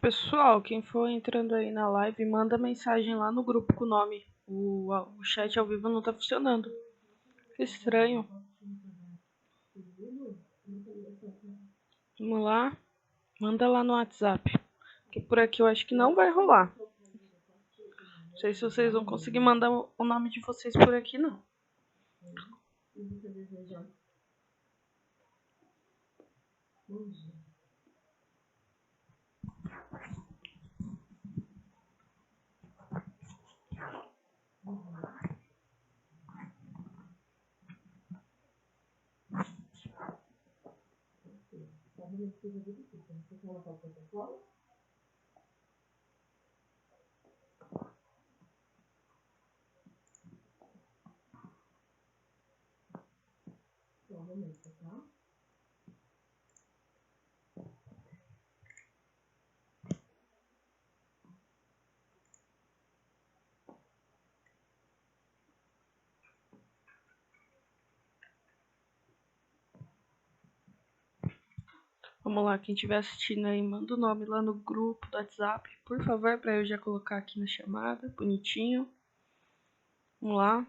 Pessoal, quem for entrando aí na live, manda mensagem lá no grupo com o nome. O chat ao vivo não tá funcionando. Que estranho. Vamos lá. Manda lá no WhatsApp. Porque por aqui eu acho que não vai rolar. Não sei se vocês vão conseguir mandar o nome de vocês por aqui, não. Vamos lá, quem estiver assistindo aí, manda o nome lá no grupo do WhatsApp, por favor, para eu já colocar aqui na chamada, bonitinho. Vamos lá.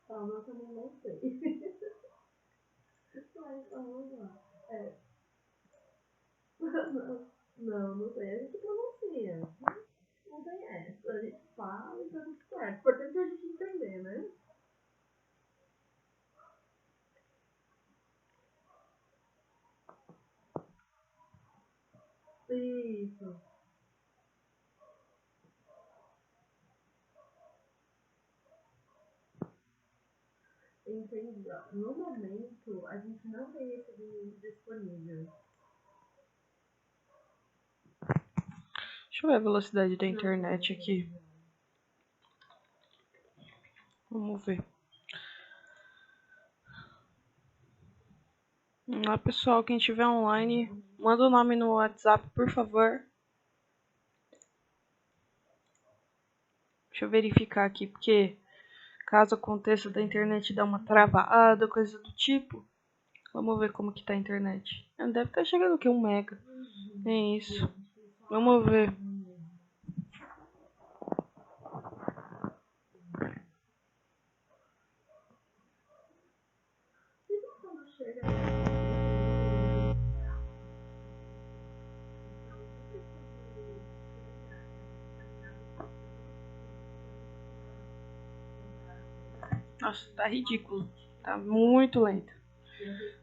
Calma, eu também não sei. Mas vamos lá. Não sei. A gente pronuncia. Não tem essa. A gente fala e tá tudo certo. Importante é a gente entender, né? Isso. Entendi. Ó. No momento, a gente não tem esse link disponível. Deixa eu ver a velocidade da internet aqui. Vamos ver. Vamos lá, pessoal, quem estiver online, manda o nome no WhatsApp, por favor. Deixa eu verificar aqui, porque caso aconteça da internet dar uma travada, coisa do tipo. Vamos ver como que tá a internet. Deve estar chegando aqui 1 mega. É isso. Vamos ver. Nossa, tá ridículo. Tá muito lento.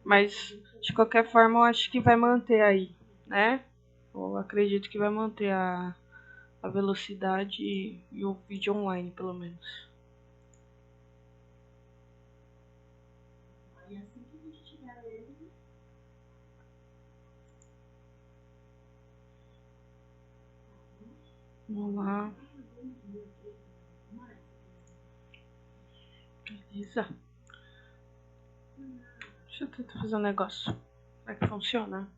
Mas, de qualquer forma, eu acho que vai manter aí, né? Eu acredito que vai manter a velocidade e o vídeo online, pelo menos. Vamos lá. Beleza. Deixa eu tentar fazer um negócio. Será que funciona?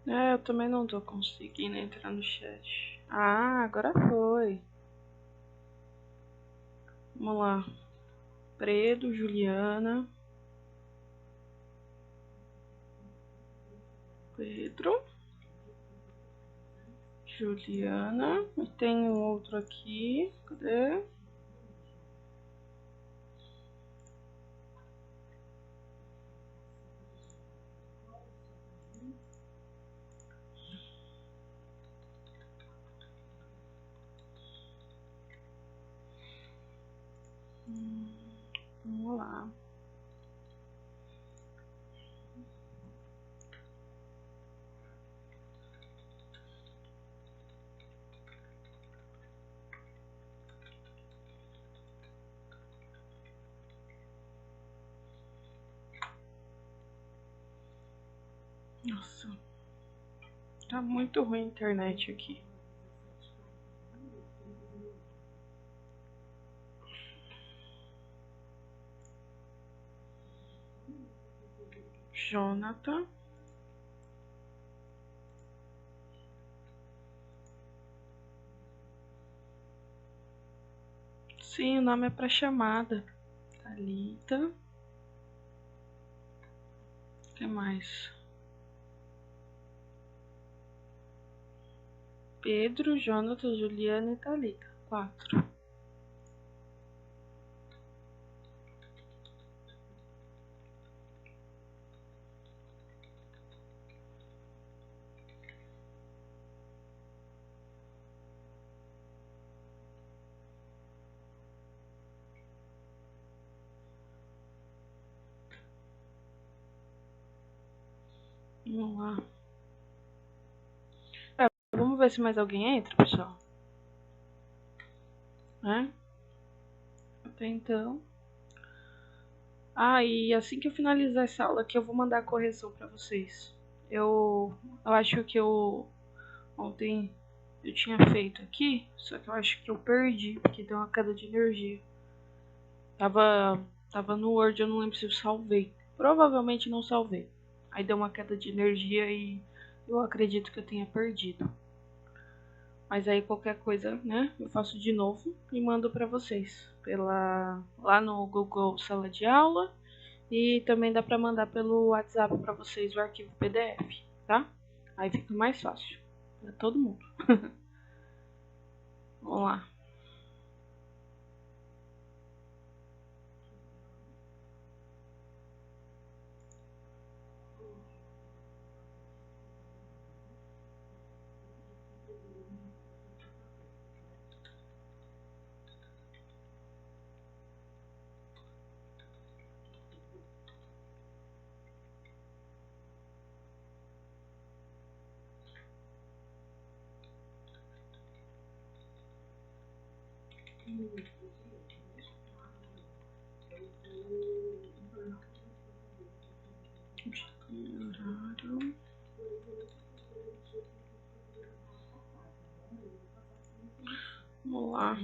Eu também não tô conseguindo entrar no chat. Ah, agora foi. Vamos lá. Predo, Juliana. Pedro. Juliana. E tem um outro aqui. Cadê? Vamos lá. Nossa, tá muito ruim a internet aqui. Jonathan. Sim, o nome é pra chamada. Thalita. O que mais? Pedro, Jonathan, Juliana e Thalita. 4. Vamos lá. Vamos ver se mais alguém entra, pessoal. Até então. E assim que eu finalizar essa aula aqui, eu vou mandar a correção pra vocês. Eu acho que ontem eu tinha feito aqui, só que eu acho que eu perdi, porque deu uma queda de energia. Tava no Word, eu não lembro se eu salvei. Provavelmente não salvei. Aí deu uma queda de energia e eu acredito que eu tenha perdido. Mas aí qualquer coisa, né, eu faço de novo e mando pra vocês. Lá no Google Sala de Aula. E também dá pra mandar pelo WhatsApp pra vocês o arquivo PDF, tá? Aí fica mais fácil pra todo mundo. Vamos lá. Vamos lá.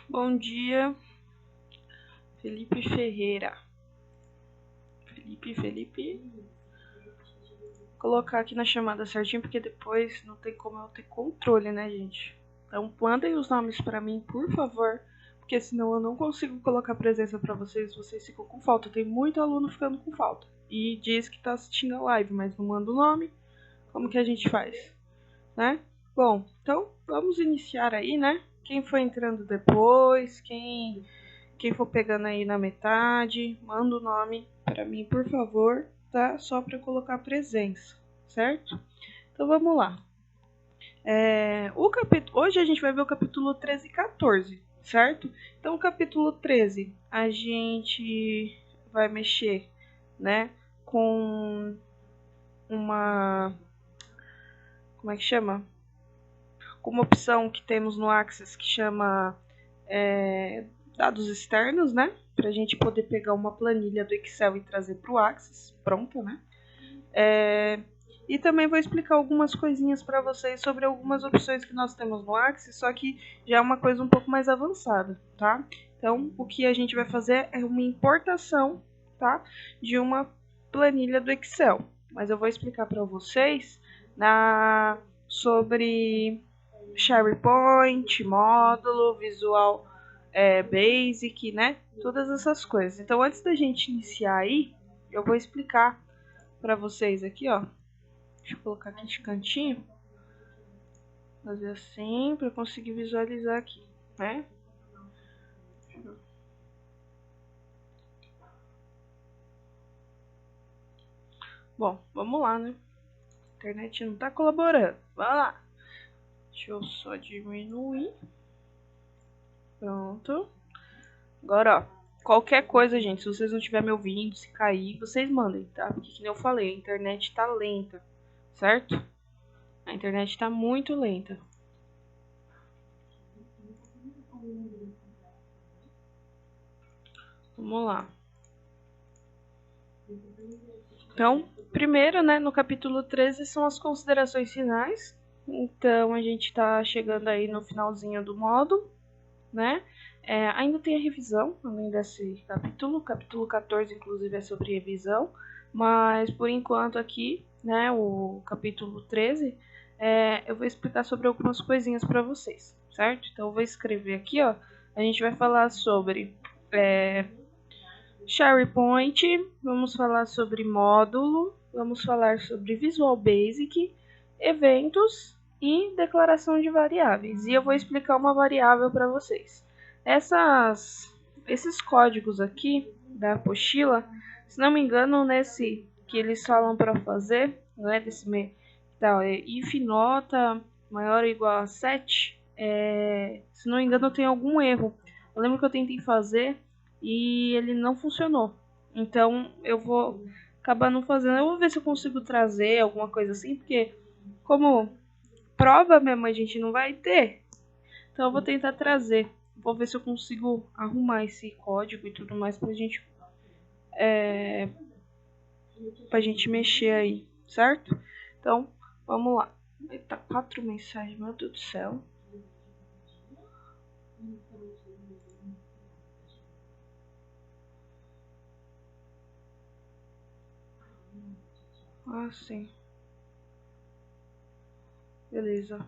Bom dia, Felipe Ferreira. Felipe. Vou colocar aqui na chamada certinho, porque depois não tem como eu ter controle, né, gente? Então mandem os nomes pra mim, por favor, porque senão eu não consigo colocar presença pra vocês ficam com falta. Tem muito aluno ficando com falta. E diz que tá assistindo a live, mas não manda o nome. Como que a gente faz, né? Bom, então vamos iniciar aí, né? Quem for entrando depois, quem for pegando aí na metade, manda o nome para mim, por favor, tá? Só para colocar presença, certo? Então vamos lá. Hoje a gente vai ver o capítulo 13 e 14, certo? Então o capítulo 13 a gente vai mexer, né, com uma... Como é que chama? Com uma opção que temos no Access que chama dados externos, né? Para a gente poder pegar uma planilha do Excel e trazer para o Access, pronta, né? E também vou explicar algumas coisinhas para vocês sobre algumas opções que nós temos no Access, só que já é uma coisa um pouco mais avançada, tá? Então, o que a gente vai fazer é uma importação, tá? De uma planilha do Excel. Mas eu vou explicar para vocês sobre SharePoint, módulo, Visual Basic, né? Todas essas coisas. Então, antes da gente iniciar aí, eu vou explicar para vocês aqui, ó. Deixa eu colocar aqui de cantinho. Fazer assim, para conseguir visualizar aqui, né? Bom, vamos lá, né? A internet não tá colaborando. Vamos lá. Deixa eu só diminuir. Pronto. Agora, ó. Qualquer coisa, gente, se vocês não estiverem me ouvindo, se cair, vocês mandem, tá? Porque, como eu falei, a internet tá lenta, certo? A internet tá muito lenta. Vamos lá. Então, primeiro, né, no capítulo 13 são as considerações finais. Então, a gente tá chegando aí no finalzinho do módulo, né? Ainda tem a revisão, além desse capítulo. O capítulo 14, inclusive, é sobre revisão. Mas, por enquanto, aqui, né, o capítulo 13, eu vou explicar sobre algumas coisinhas para vocês, certo? Então, eu vou escrever aqui, ó. A gente vai falar sobre SharePoint, vamos falar sobre módulo, vamos falar sobre Visual Basic, eventos e declaração de variáveis. E eu vou explicar uma variável para vocês. Esses códigos aqui da apostila, se não me engano, nesse que eles falam para fazer, né, desse if nota maior ou igual a 7, se não me engano tem algum erro. Eu lembro que eu tentei fazer e ele não funcionou. Então eu vou acabar não fazendo. Eu vou ver se eu consigo trazer alguma coisa assim, porque como prova mesmo a gente não vai ter, então eu vou tentar trazer. Vou ver se eu consigo arrumar esse código e tudo mais pra gente mexer aí, certo? Então, vamos lá. Eita, 4 mensagens, meu Deus do céu. Ah, sim. Beleza.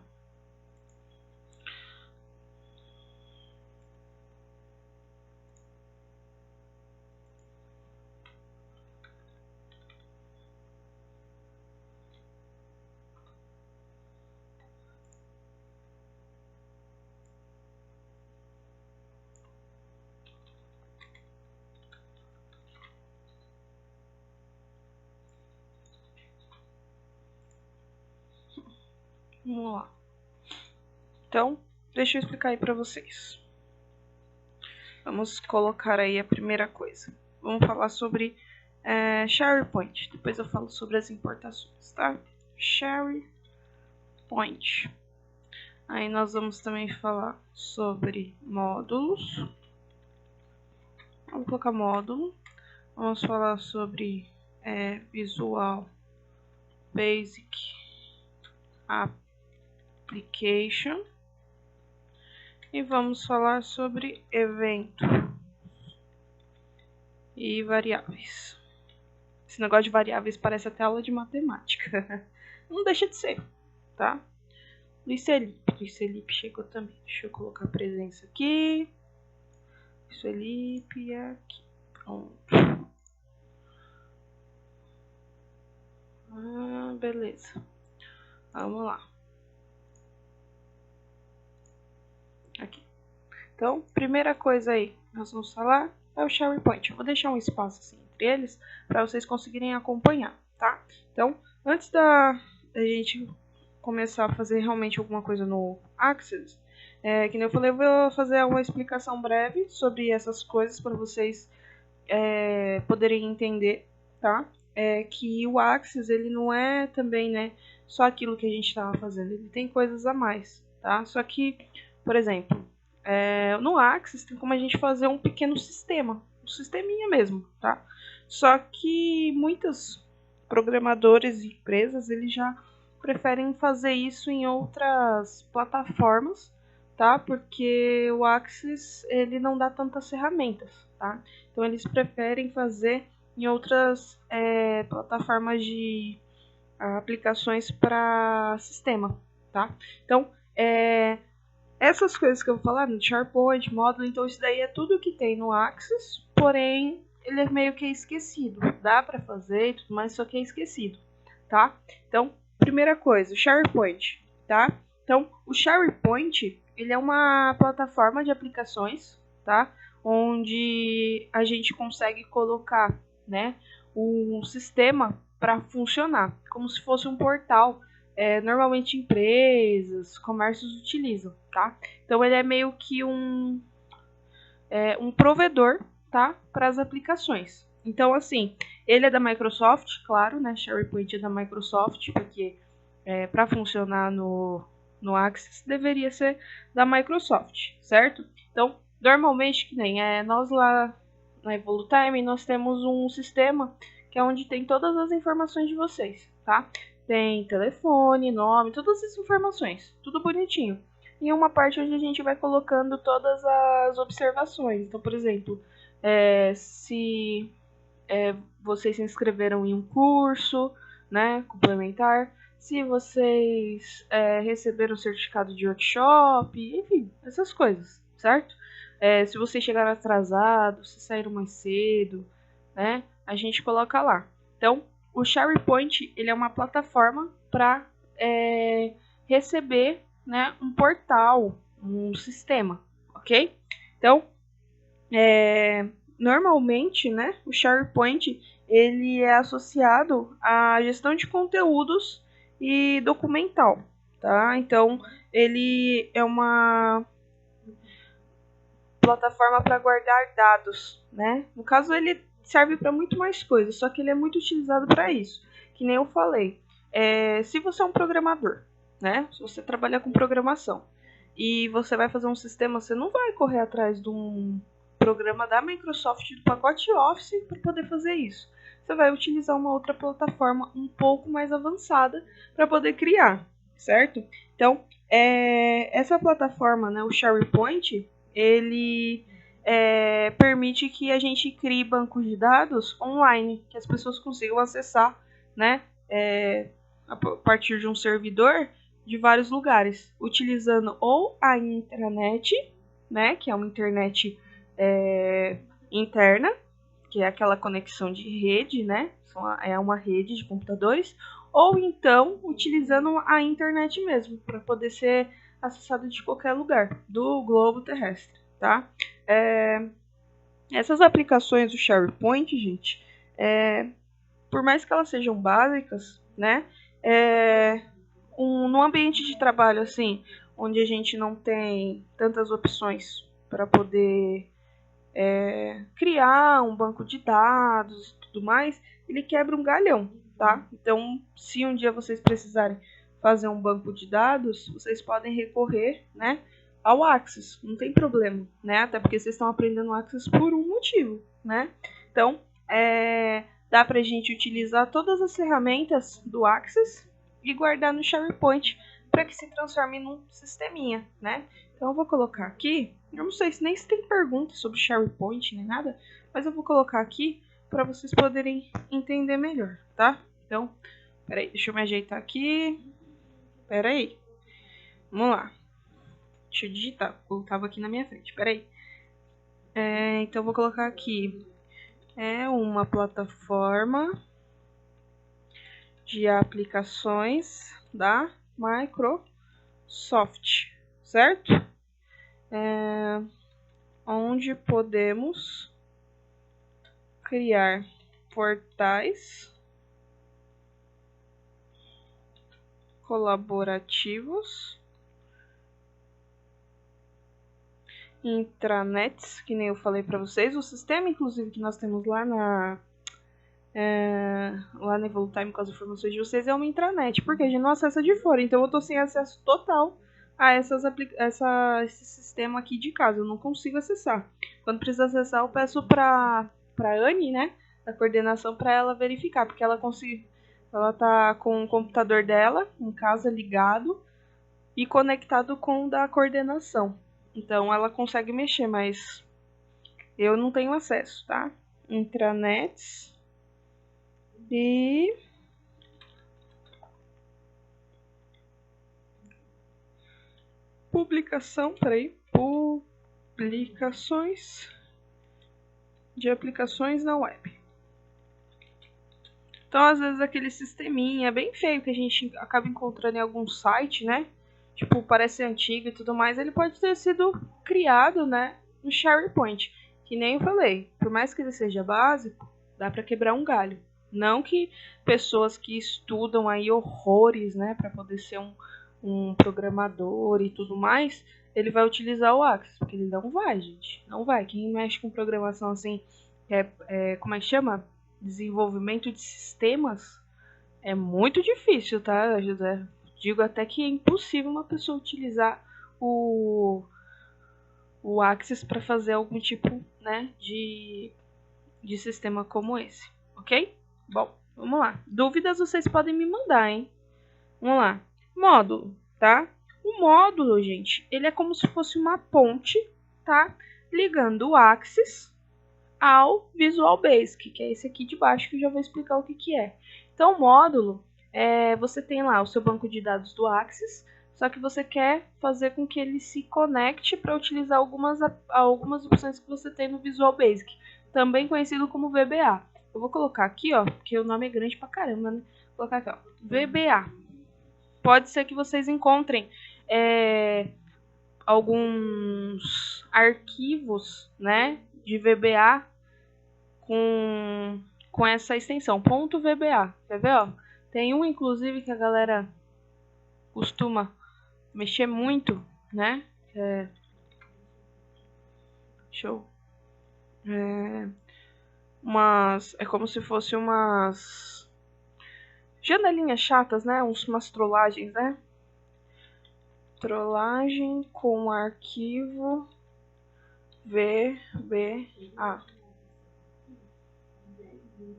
Vamos lá. Então, deixa eu explicar aí para vocês. Vamos colocar aí a primeira coisa. Vamos falar sobre SharePoint. Depois eu falo sobre as importações, tá? SharePoint. Aí nós vamos também falar sobre módulos. Vamos colocar módulo. Vamos falar sobre Visual Basic Application. E vamos falar sobre evento e variáveis. Esse negócio de variáveis parece até aula de matemática. Não deixa de ser, tá? Luiz Felipe chegou também. Deixa eu colocar a presença aqui. Luiz Felipe aqui. Pronto. Beleza. Vamos lá. Aqui. Então, primeira coisa aí, nós vamos falar é o SharePoint. Eu vou deixar um espaço assim entre eles para vocês conseguirem acompanhar, tá? Então, antes da gente começar a fazer realmente alguma coisa no Access, que nem eu falei, eu vou fazer uma explicação breve sobre essas coisas para vocês poderem entender, tá? Que o Access, ele não é também, né, só aquilo que a gente estava fazendo, ele tem coisas a mais, tá? Só que, por exemplo, no Access tem como a gente fazer um pequeno sistema, um sisteminha mesmo, tá? Só que muitos programadores e empresas, eles já preferem fazer isso em outras plataformas, tá? Porque o Access, ele não dá tantas ferramentas, tá? Então eles preferem fazer em outras plataformas de aplicações para sistema, tá? Então, essas coisas que eu vou falar, no SharePoint, módulo, então isso daí é tudo que tem no Access, porém ele é meio que esquecido. Dá para fazer e tudo mais, só que é esquecido, tá? Então, primeira coisa, o SharePoint, tá? Então, o SharePoint, ele é uma plataforma de aplicações, tá? Onde a gente consegue colocar, né, um sistema para funcionar, como se fosse um portal normalmente empresas, comércios utilizam, tá? Então ele é meio que um provedor, tá? Para as aplicações. Então, assim, ele é da Microsoft, claro, né? SharePoint é da Microsoft, porque para funcionar no Access deveria ser da Microsoft, certo? Então, normalmente, que nem nós lá na Evolutime, nós temos um sistema que é onde tem todas as informações de vocês, tá? Tem telefone, nome, todas as informações, tudo bonitinho. E uma parte onde a gente vai colocando todas as observações. Então, por exemplo, se vocês se inscreveram em um curso, né, complementar, se vocês receberam certificado de workshop, enfim, essas coisas, certo? Se vocês chegaram atrasados, se saíram mais cedo, né, a gente coloca lá. Então, o SharePoint ele é uma plataforma para receber, né, um portal, um sistema, ok? Então, normalmente, né, o SharePoint ele é associado à gestão de conteúdos e documental, tá? Então, ele é uma plataforma para guardar dados, né? No caso, ele serve para muito mais coisas, só que ele é muito utilizado para isso. Que nem eu falei, se você é um programador, né? Se você trabalha com programação e você vai fazer um sistema, você não vai correr atrás de um programa da Microsoft do pacote Office para poder fazer isso. Você vai utilizar uma outra plataforma um pouco mais avançada para poder criar, certo? Então, essa plataforma, né, o SharePoint, ele permite que a gente crie bancos de dados online, que as pessoas consigam acessar, né, a partir de um servidor de vários lugares, utilizando ou a intranet, né, que é uma internet interna, que é aquela conexão de rede, né, é uma rede de computadores, ou então utilizando a internet mesmo, para poder ser acessado de qualquer lugar do globo terrestre, tá? Essas aplicações do SharePoint, gente, por mais que elas sejam básicas, né, num ambiente de trabalho assim, onde a gente não tem tantas opções para poder criar um banco de dados e tudo mais, ele quebra um galhão, tá? Então, se um dia vocês precisarem fazer um banco de dados, vocês podem recorrer, né, ao Access, não tem problema, né? Até porque vocês estão aprendendo o Access por um motivo, né? Então, dá pra gente utilizar todas as ferramentas do Access e guardar no SharePoint para que se transforme num sisteminha, né? Então, eu vou colocar aqui, eu não sei nem se tem perguntas sobre SharePoint nem nada, mas eu vou colocar aqui para vocês poderem entender melhor, tá? Então, peraí, deixa eu me ajeitar aqui. Peraí. Vamos lá. Deixa eu digitar, eu tava aqui na minha frente, peraí. Então, eu vou colocar aqui. É uma plataforma de aplicações da Microsoft, certo? Onde podemos criar portais colaborativos, intranets, que nem eu falei para vocês. O sistema, inclusive, que nós temos lá na Evolutime com as informações de vocês é uma intranet, porque a gente não acessa de fora. Então eu tô sem acesso total a esse sistema aqui de casa. Eu não consigo acessar. Quando precisa acessar, eu peço pra Anne, né, da coordenação, para ela verificar, porque ela tá com o computador dela em casa ligado e conectado com o da coordenação. Então ela consegue mexer, mas eu não tenho acesso, tá? Intranets e publicações de aplicações na web. Então, às vezes, aquele sisteminha bem feio que a gente acaba encontrando em algum site, né? Tipo, parece antigo e tudo mais, ele pode ter sido criado, né, no SharePoint. Que nem eu falei, por mais que ele seja básico, dá para quebrar um galho, Não que pessoas que estudam aí horrores, né, para poder ser um programador e tudo mais, ele vai utilizar o Axis, porque ele não vai, gente. Não vai. Quem mexe com programação assim, como é que chama? Desenvolvimento de sistemas, é muito difícil, tá, José? Digo até que é impossível uma pessoa utilizar o Axis para fazer algum tipo, né, de sistema como esse, ok? Bom, vamos lá. Dúvidas vocês podem me mandar, hein? Vamos lá. Módulo, tá? O módulo, gente, ele é como se fosse uma ponte, tá? Ligando o Axis ao Visual Basic, que é esse aqui de baixo, que eu já vou explicar o que é. Então, o módulo, você tem lá o seu banco de dados do Axis, só que você quer fazer com que ele se conecte para utilizar algumas opções que você tem no Visual Basic, também conhecido como VBA. Eu vou colocar aqui, ó, porque o nome é grande pra caramba, né? Vou colocar aqui, ó, VBA. Pode ser que vocês encontrem alguns arquivos, né, de VBA com essa extensão, .vba. Quer ver, ó? Tem um, inclusive, que a galera costuma mexer muito, né? Show. É como se fosse umas janelinhas chatas, né? Umas trollagens, né? Trollagem com arquivo VBA.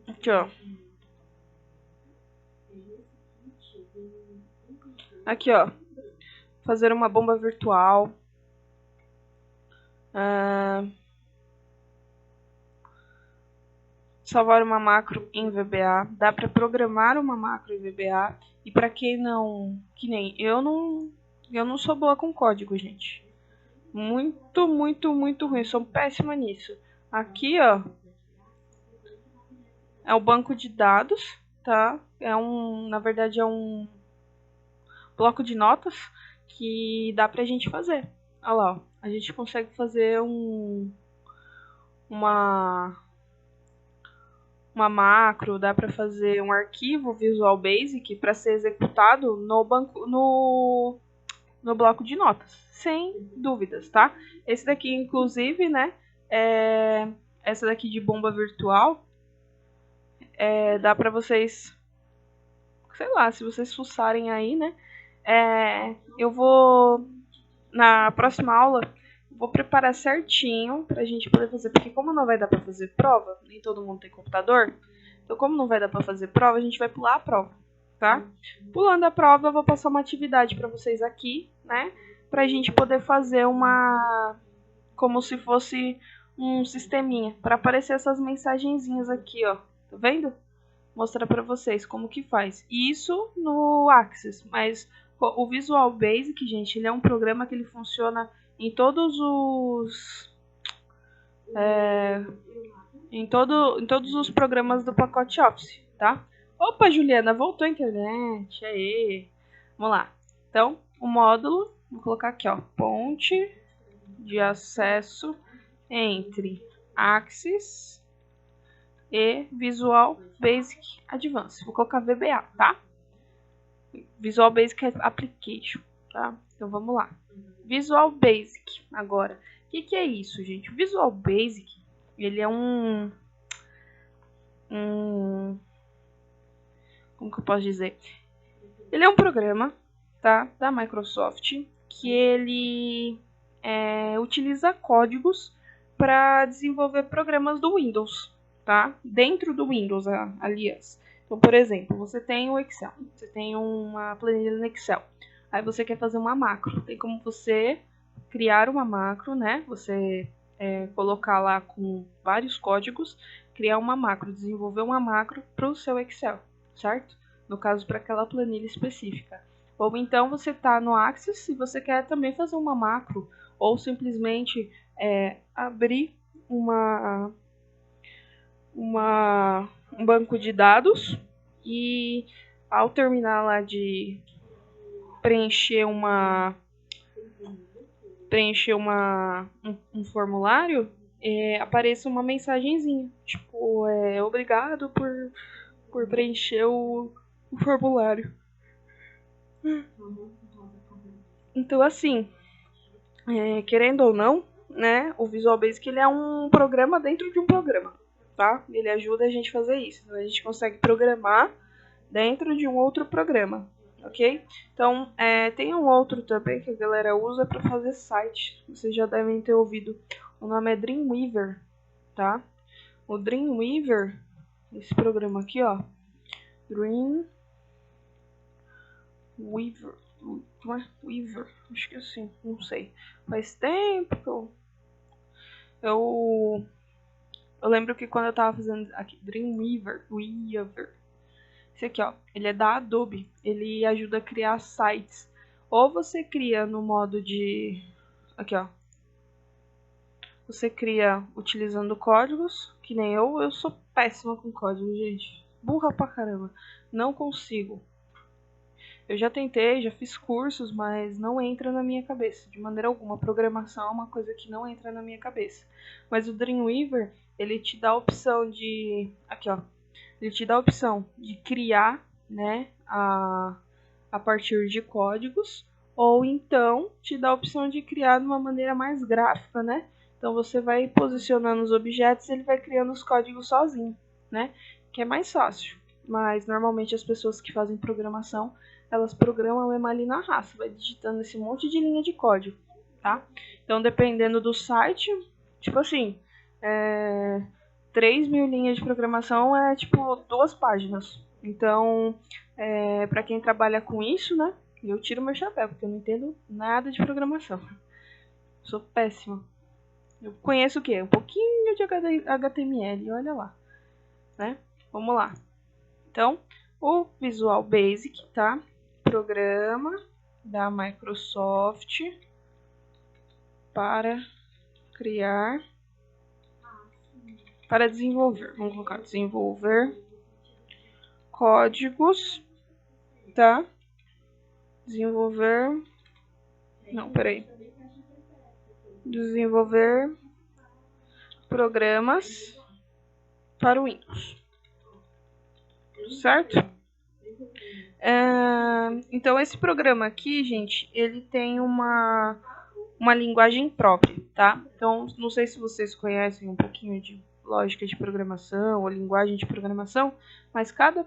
Aqui, ó. Aqui, ó. Fazer uma bomba virtual. Salvar uma macro em VBA. Dá para programar uma macro em VBA. E para quem não... Que nem eu não sou boa com código, gente. Muito, muito, muito ruim. Sou péssima nisso. Aqui, ó. É o banco de dados, tá? Na verdade, é um bloco de notas que dá pra gente fazer. Olha lá, ó. A gente consegue fazer uma macro, dá pra fazer um arquivo Visual Basic para ser executado no bloco de notas, sem dúvidas, tá? Esse daqui, inclusive, né, essa daqui de bomba virtual, dá pra vocês, sei lá, se vocês fuçarem aí, né, eu vou, na próxima aula, vou preparar certinho pra gente poder fazer, porque como não vai dar pra fazer prova, nem todo mundo tem computador, então como não vai dar pra fazer prova, a gente vai pular a prova, tá? Pulando a prova, eu vou passar uma atividade pra vocês aqui, né, pra gente poder fazer como se fosse um sisteminha, pra aparecer essas mensagenzinhas aqui, ó, tá vendo? Mostrar pra vocês como que faz. Isso no Axis, mas o Visual Basic, gente, ele é um programa que ele funciona em todos os programas do pacote Office, tá? Opa, Juliana, voltou a internet. Aê. Vamos lá. Então, o módulo, vou colocar aqui, ó, ponte de acesso entre Axis e Visual Basic Advanced. Vou colocar VBA, tá? Visual Basic Application, tá? Então vamos lá. Visual Basic, agora. O que é isso, gente? O Visual Basic, ele é como que eu posso dizer? Ele é um programa, tá? Da Microsoft, que ele utiliza códigos para desenvolver programas do Windows, tá? Dentro do Windows, aliás. Então, por exemplo, você tem o Excel, você tem uma planilha no Excel, aí você quer fazer uma macro. Tem como você criar uma macro, né? Você colocar lá com vários códigos, criar uma macro, desenvolver uma macro para o seu Excel, certo? No caso, para aquela planilha específica. Ou então você está no Axis e você quer também fazer uma macro, ou simplesmente abrir um banco de dados e ao terminar lá de preencher um formulário, apareça uma mensagenzinha, tipo, obrigado por por preencher o formulário. Então, assim, querendo ou não, né, o Visual Basic ele é um programa dentro de um programa, tá? Ele ajuda a gente a fazer isso. Então, a gente consegue programar dentro de um outro programa, ok? Então, tem um outro também que a galera usa para fazer site. Vocês já devem ter ouvido. O nome é Dreamweaver, tá? O Dreamweaver, esse programa aqui, ó. Dreamweaver. Não é? Weaver. Acho que é assim, não sei. Faz tempo que eu lembro que quando eu tava fazendo aqui, Dreamweaver. Esse aqui, ó, ele é da Adobe. Ele ajuda a criar sites. Ou você cria no modo de... Aqui, ó. Você cria utilizando códigos, que nem eu. Eu sou péssima com código, gente. Burra pra caramba. Não consigo. Eu já tentei, já fiz cursos, mas não entra na minha cabeça. De maneira alguma. Programação é uma coisa que não entra na minha cabeça. Mas o Dreamweaver, ele te dá a opção de... Aqui, ó. Ele te dá a opção de criar, né, a partir de códigos, ou então te dá a opção de criar de uma maneira mais gráfica, né? Então você vai posicionando os objetos e ele vai criando os códigos sozinho, né? Que é mais fácil. Mas normalmente as pessoas que fazem programação, elas programam mesmo ali na raça, vai digitando esse monte de linha de código, tá? Então dependendo do site, tipo assim, 3.000 linhas de programação é tipo 2 páginas. Então, para quem trabalha com isso, né? Eu tiro meu chapéu, porque eu não entendo nada de programação. Sou péssima. Eu conheço o quê? Um pouquinho de HTML, olha lá, né? Vamos lá. Então, o Visual Basic, tá? Programa da Microsoft para criar, para desenvolver. Vamos colocar desenvolver códigos, tá? Desenvolver... Não, peraí. Desenvolver programas para o Windows. Certo? Então, esse programa aqui, gente, ele tem uma linguagem própria, tá? Então, não sei se vocês conhecem um pouquinho de lógica de programação ou linguagem de programação, mas cada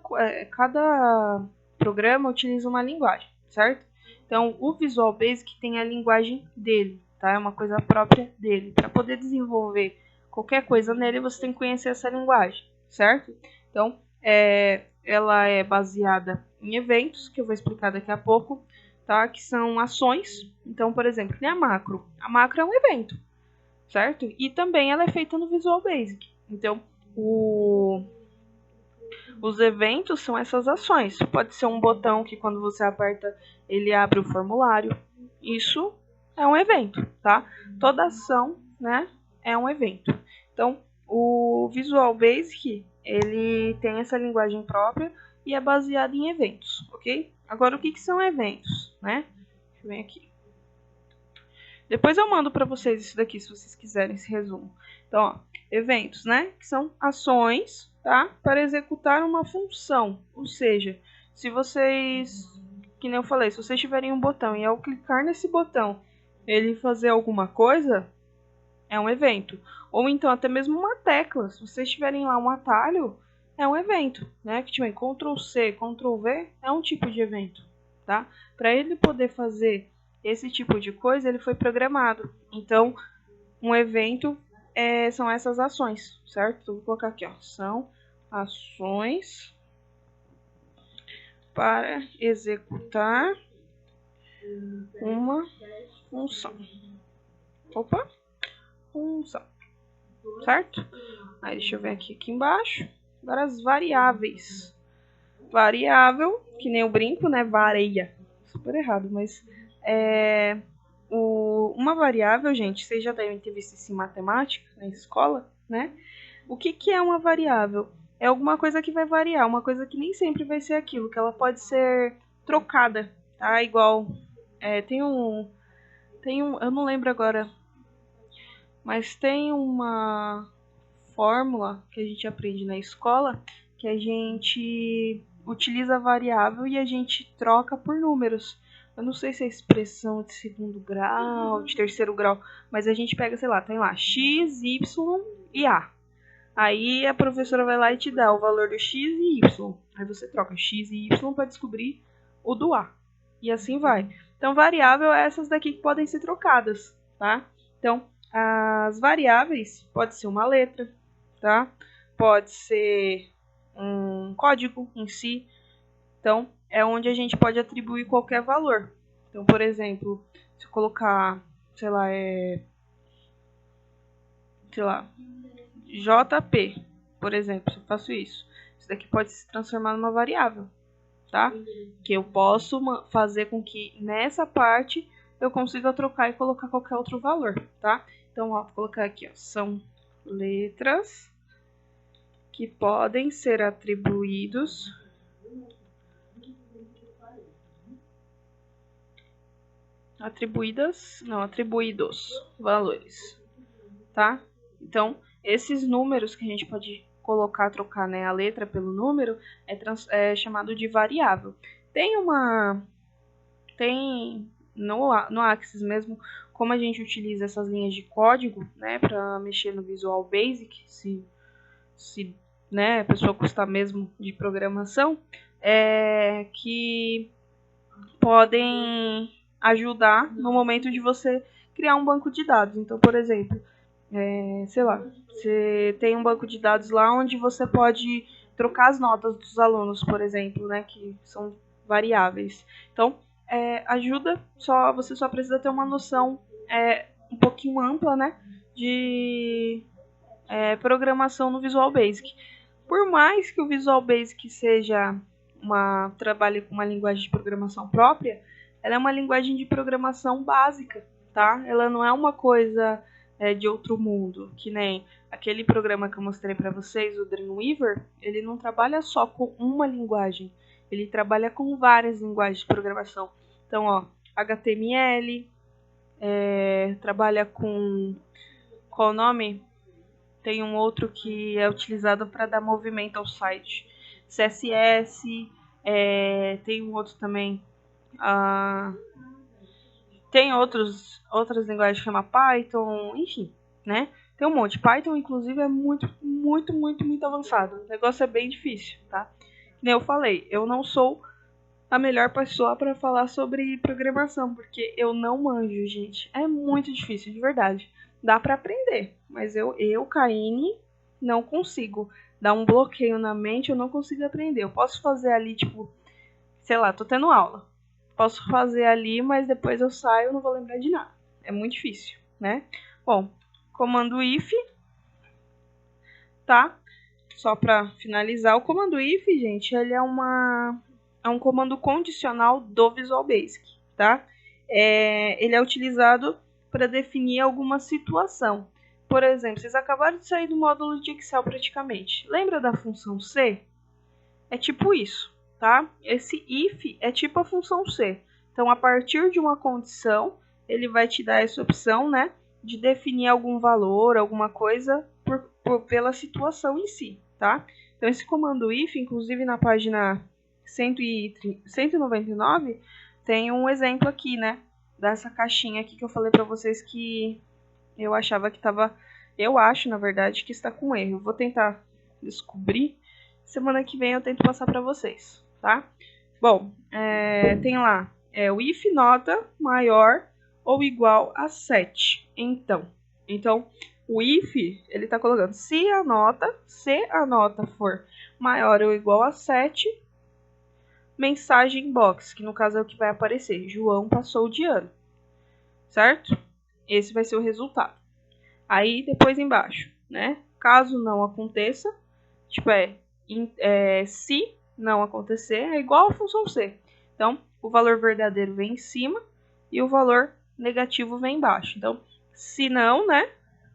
programa utiliza uma linguagem, certo? Então, o Visual Basic tem a linguagem dele, tá? É uma coisa própria dele. Para poder desenvolver qualquer coisa nele, você tem que conhecer essa linguagem, certo? Então, ela é baseada em eventos, que eu vou explicar daqui a pouco, tá? Que são ações. Então, por exemplo, nem a macro. A macro é um evento, certo? E também ela é feita no Visual Basic. Então, os eventos são essas ações. Pode ser um botão que quando você aperta, ele abre o formulário. Isso é um evento, tá? Toda ação, né, é um evento. Então, o Visual Basic, ele tem essa linguagem própria e é baseado em eventos, ok? Agora, o que são eventos, né? Deixa eu ver aqui. Depois eu mando para vocês isso daqui, se vocês quiserem esse resumo. Então, ó, eventos, né? Que são ações, tá? Para executar uma função. Ou seja, se vocês, que nem eu falei, se vocês tiverem um botão e ao clicar nesse botão, ele fazer alguma coisa, é um evento. Ou então até mesmo uma tecla. Se vocês tiverem lá um atalho, é um evento, né? Que tiver Ctrl+C, Ctrl+V, é um tipo de evento, tá? Para ele poder fazer esse tipo de coisa, ele foi programado. Então, um evento são essas ações, certo? Então, vou colocar aqui, ó. São ações para executar uma função. Opa! Função. Certo? Aí, deixa eu ver aqui embaixo. Agora, as variáveis. Variável, que nem o brinco, né? Vareia. Super errado, mas... uma variável, gente, vocês já devem ter visto isso em matemática, na escola, né? O que é uma variável? É alguma coisa que vai variar, uma coisa que nem sempre vai ser aquilo, que ela pode ser trocada, tá? Igual, tem um, eu não lembro agora, mas tem uma fórmula que a gente aprende na escola, que a gente utiliza a variável e a gente troca por números. Eu não sei se é expressão de segundo grau, de terceiro grau, mas a gente pega, sei lá, tem lá x, y e a. Aí a professora vai lá e te dá o valor do x e y. Aí você troca x e y para descobrir o do a. E assim vai. Então, variável é essas daqui que podem ser trocadas, tá? Então, as variáveis pode ser uma letra, tá? Pode ser um código em si. Então, é onde a gente pode atribuir qualquer valor. Então, por exemplo, se eu colocar, sei lá, JP, por exemplo, se eu faço isso, isso daqui pode se transformar numa variável, tá? Que eu posso fazer com que nessa parte eu consiga trocar e colocar qualquer outro valor, tá? Então, ó, vou colocar aqui, ó, são letras que podem ser atribuídos atribuídos valores, tá? Então, esses números que a gente pode colocar, trocar, né, a letra pelo número, é chamado de variável. Tem no Axis mesmo, como a gente utiliza essas linhas de código, né, para mexer no Visual Basic, se né, a pessoa gostar mesmo de programação, que podem ajudar no momento de você criar um banco de dados. Então, por exemplo, sei lá, você tem um banco de dados lá onde você pode trocar as notas dos alunos, por exemplo, né, que são variáveis. Então, ajuda, você só precisa ter uma noção um pouquinho ampla, né, de programação no Visual Basic. Por mais que o Visual Basic seja trabalhe com uma linguagem de programação própria, ela é uma linguagem de programação básica, tá? Ela não é uma coisa de outro mundo, que nem aquele programa que eu mostrei para vocês, o Dreamweaver, ele não trabalha só com uma linguagem, ele trabalha com várias linguagens de programação. Então, ó, HTML, trabalha com... Qual o nome? Tem um outro que é utilizado para dar movimento ao site. CSS, tem um outro também. Tem outras linguagens que chama Python, enfim, né? Tem um monte. Python, inclusive, é muito, muito, muito, muito avançado. O negócio é bem difícil, tá? Como eu falei, eu não sou a melhor pessoa para falar sobre programação, porque eu não manjo, gente. É muito difícil, de verdade. Dá para aprender, mas eu, Caine, não consigo. Dá um bloqueio na mente, eu não consigo aprender. Eu posso fazer ali, tipo, sei lá, tô tendo aula. Posso fazer ali, mas depois eu saio, não vou lembrar de nada. É muito difícil, né? Bom, comando if, tá? Só para finalizar, o comando if, gente, ele é um comando condicional do Visual Basic, tá? Ele é utilizado para definir alguma situação. Por exemplo, vocês acabaram de sair do módulo de Excel praticamente. Lembra da função C? É tipo isso, tá? Esse if é tipo a função C. Então, a partir de uma condição, ele vai te dar essa opção, né, de definir algum valor, alguma coisa pela situação em si, tá? Então, esse comando if, inclusive na página 199, tem um exemplo aqui, né, dessa caixinha aqui que eu falei para vocês que eu achava que estava... Eu acho, na verdade, que está com erro. Eu vou tentar descobrir. Semana que vem eu tento passar para vocês, tá? Bom, tem lá o if nota maior ou igual a 7. Então, o if, ele está colocando se a nota for maior ou igual a 7, mensagem box, que no caso é o que vai aparecer. João passou de ano, certo? Esse vai ser o resultado. Aí, depois embaixo, né? Caso não aconteça, tipo, se não acontecer, é igual a função C. Então, o valor verdadeiro vem em cima e o valor negativo vem embaixo. Então, se não, né,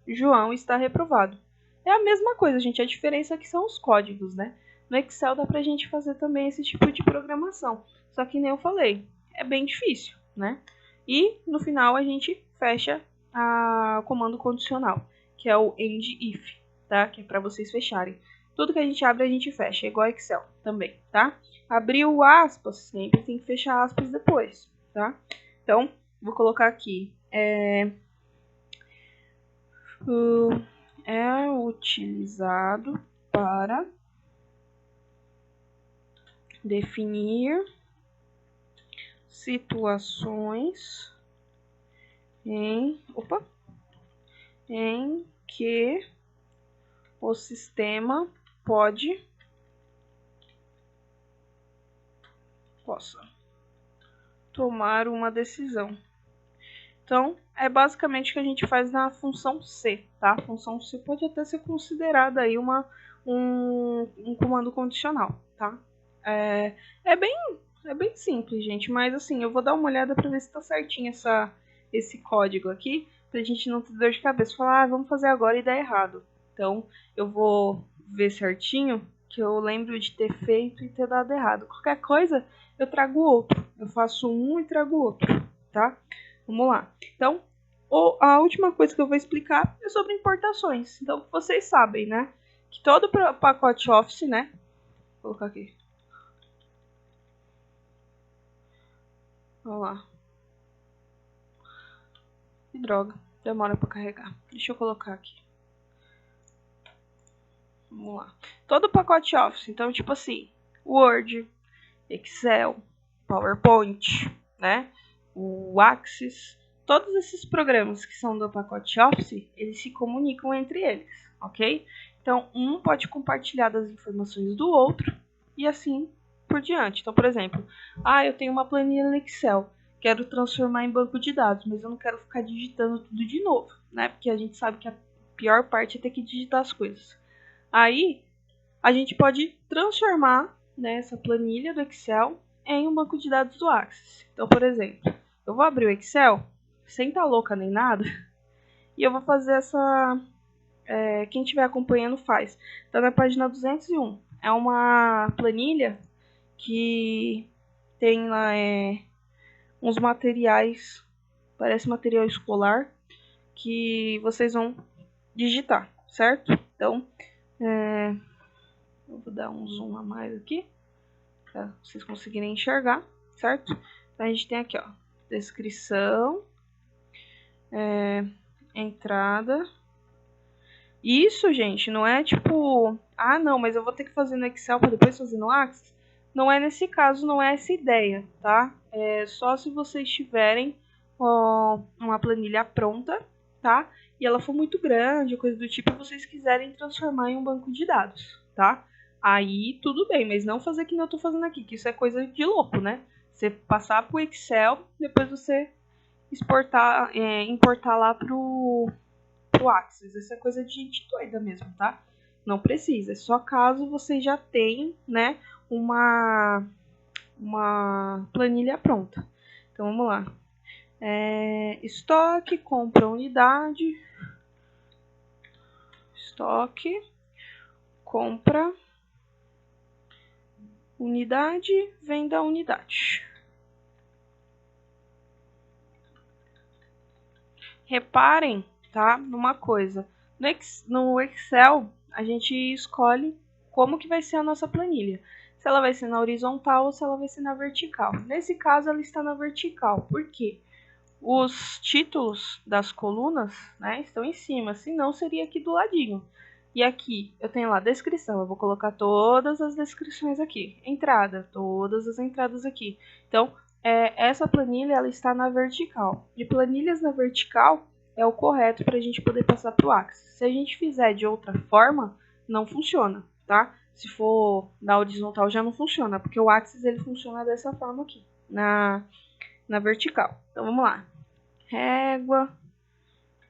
João está reprovado. É a mesma coisa, gente. A diferença é que são os códigos, né? No Excel dá pra gente fazer também esse tipo de programação. Só que nem eu falei, é bem difícil, né? E, no final, a gente fecha o comando condicional, que é o end if, tá? Que é para vocês fecharem. Tudo que a gente abre, a gente fecha. É igual Excel também, tá? Abriu aspas, sempre tem que fechar aspas depois, tá? Então, vou colocar aqui. É utilizado para definir situações em que o sistema possa tomar uma decisão. Então, é basicamente o que a gente faz na função C, tá? A função C pode até ser considerada aí um comando condicional, tá? É bem simples, gente, mas assim, eu vou dar uma olhada para ver se tá certinho esse código aqui, pra gente não ter dor de cabeça, falar, vamos fazer agora e dar errado. Então, eu vou ver certinho, que eu lembro de ter feito e ter dado errado. Qualquer coisa, eu trago outro. Eu faço um e trago outro, tá? Vamos lá. Então, a última coisa que eu vou explicar é sobre importações. Então, vocês sabem, né? Que todo pacote Office, né? Vou colocar aqui. Vamos lá. Que droga. Demora para carregar. Deixa eu colocar aqui. Vamos lá. Todo pacote Office. Então, tipo assim, Word, Excel, PowerPoint, né? O Axis. Todos esses programas que são do pacote Office, eles se comunicam entre eles, ok? Então, um pode compartilhar das informações do outro e assim por diante. Então, por exemplo, eu tenho uma planilha no Excel, quero transformar em banco de dados, mas eu não quero ficar digitando tudo de novo, né? Porque a gente sabe que a pior parte é ter que digitar as coisas. Aí, a gente pode transformar, né, essa planilha do Excel em um banco de dados do Axis. Então, por exemplo, eu vou abrir o Excel, sem estar louca nem nada, e eu vou fazer essa... quem estiver acompanhando faz. Tá na página 201. É uma planilha que tem lá uns materiais, parece material escolar, que vocês vão digitar, certo? Então, eu vou dar um zoom a mais aqui, para vocês conseguirem enxergar, certo? Então, a gente tem aqui, ó, descrição, entrada. Isso, gente, não é tipo, não, mas eu vou ter que fazer no Excel para depois fazer no Axis. Não é nesse caso, não é essa ideia, tá? É só se vocês tiverem uma planilha pronta, tá? E ela for muito grande, coisa do tipo, e vocês quiserem transformar em um banco de dados, tá? Aí tudo bem, mas não fazer que nem eu tô fazendo aqui, que isso é coisa de louco, né? Você passar pro Excel, depois você importar lá pro Axis. Isso é coisa de gente doida mesmo, tá? Não precisa. É só caso você já tenha, né, uma planilha pronta. Então, vamos lá. Estoque, compra unidade. Estoque, compra unidade, venda unidade. Reparem, tá, numa coisa. No Excel, a gente escolhe como que vai ser a nossa planilha. Se ela vai ser na horizontal ou se ela vai ser na vertical. Nesse caso, ela está na vertical. Por quê? Os títulos das colunas, né, estão em cima, senão seria aqui do ladinho. E aqui eu tenho lá descrição, eu vou colocar todas as descrições aqui. Entrada, todas as entradas aqui. Então, essa planilha ela está na vertical. De planilhas na vertical é o correto para a gente poder passar para o Axis. Se a gente fizer de outra forma, não funciona, tá? Se for na horizontal já não funciona, porque o Axis ele funciona dessa forma aqui, na vertical. Então vamos lá. Régua,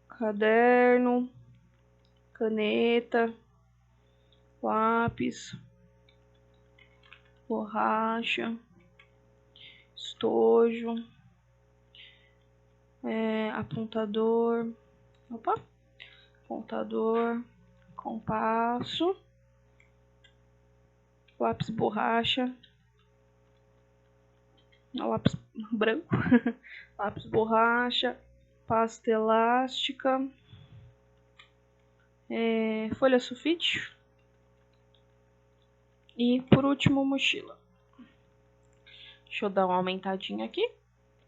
caderno, caneta, lápis, borracha, estojo, apontador, compasso, lápis borracha, lápis branco, lápis borracha, pasta elástica, folha sulfite, E por último, mochila. Deixa eu dar uma aumentadinha aqui.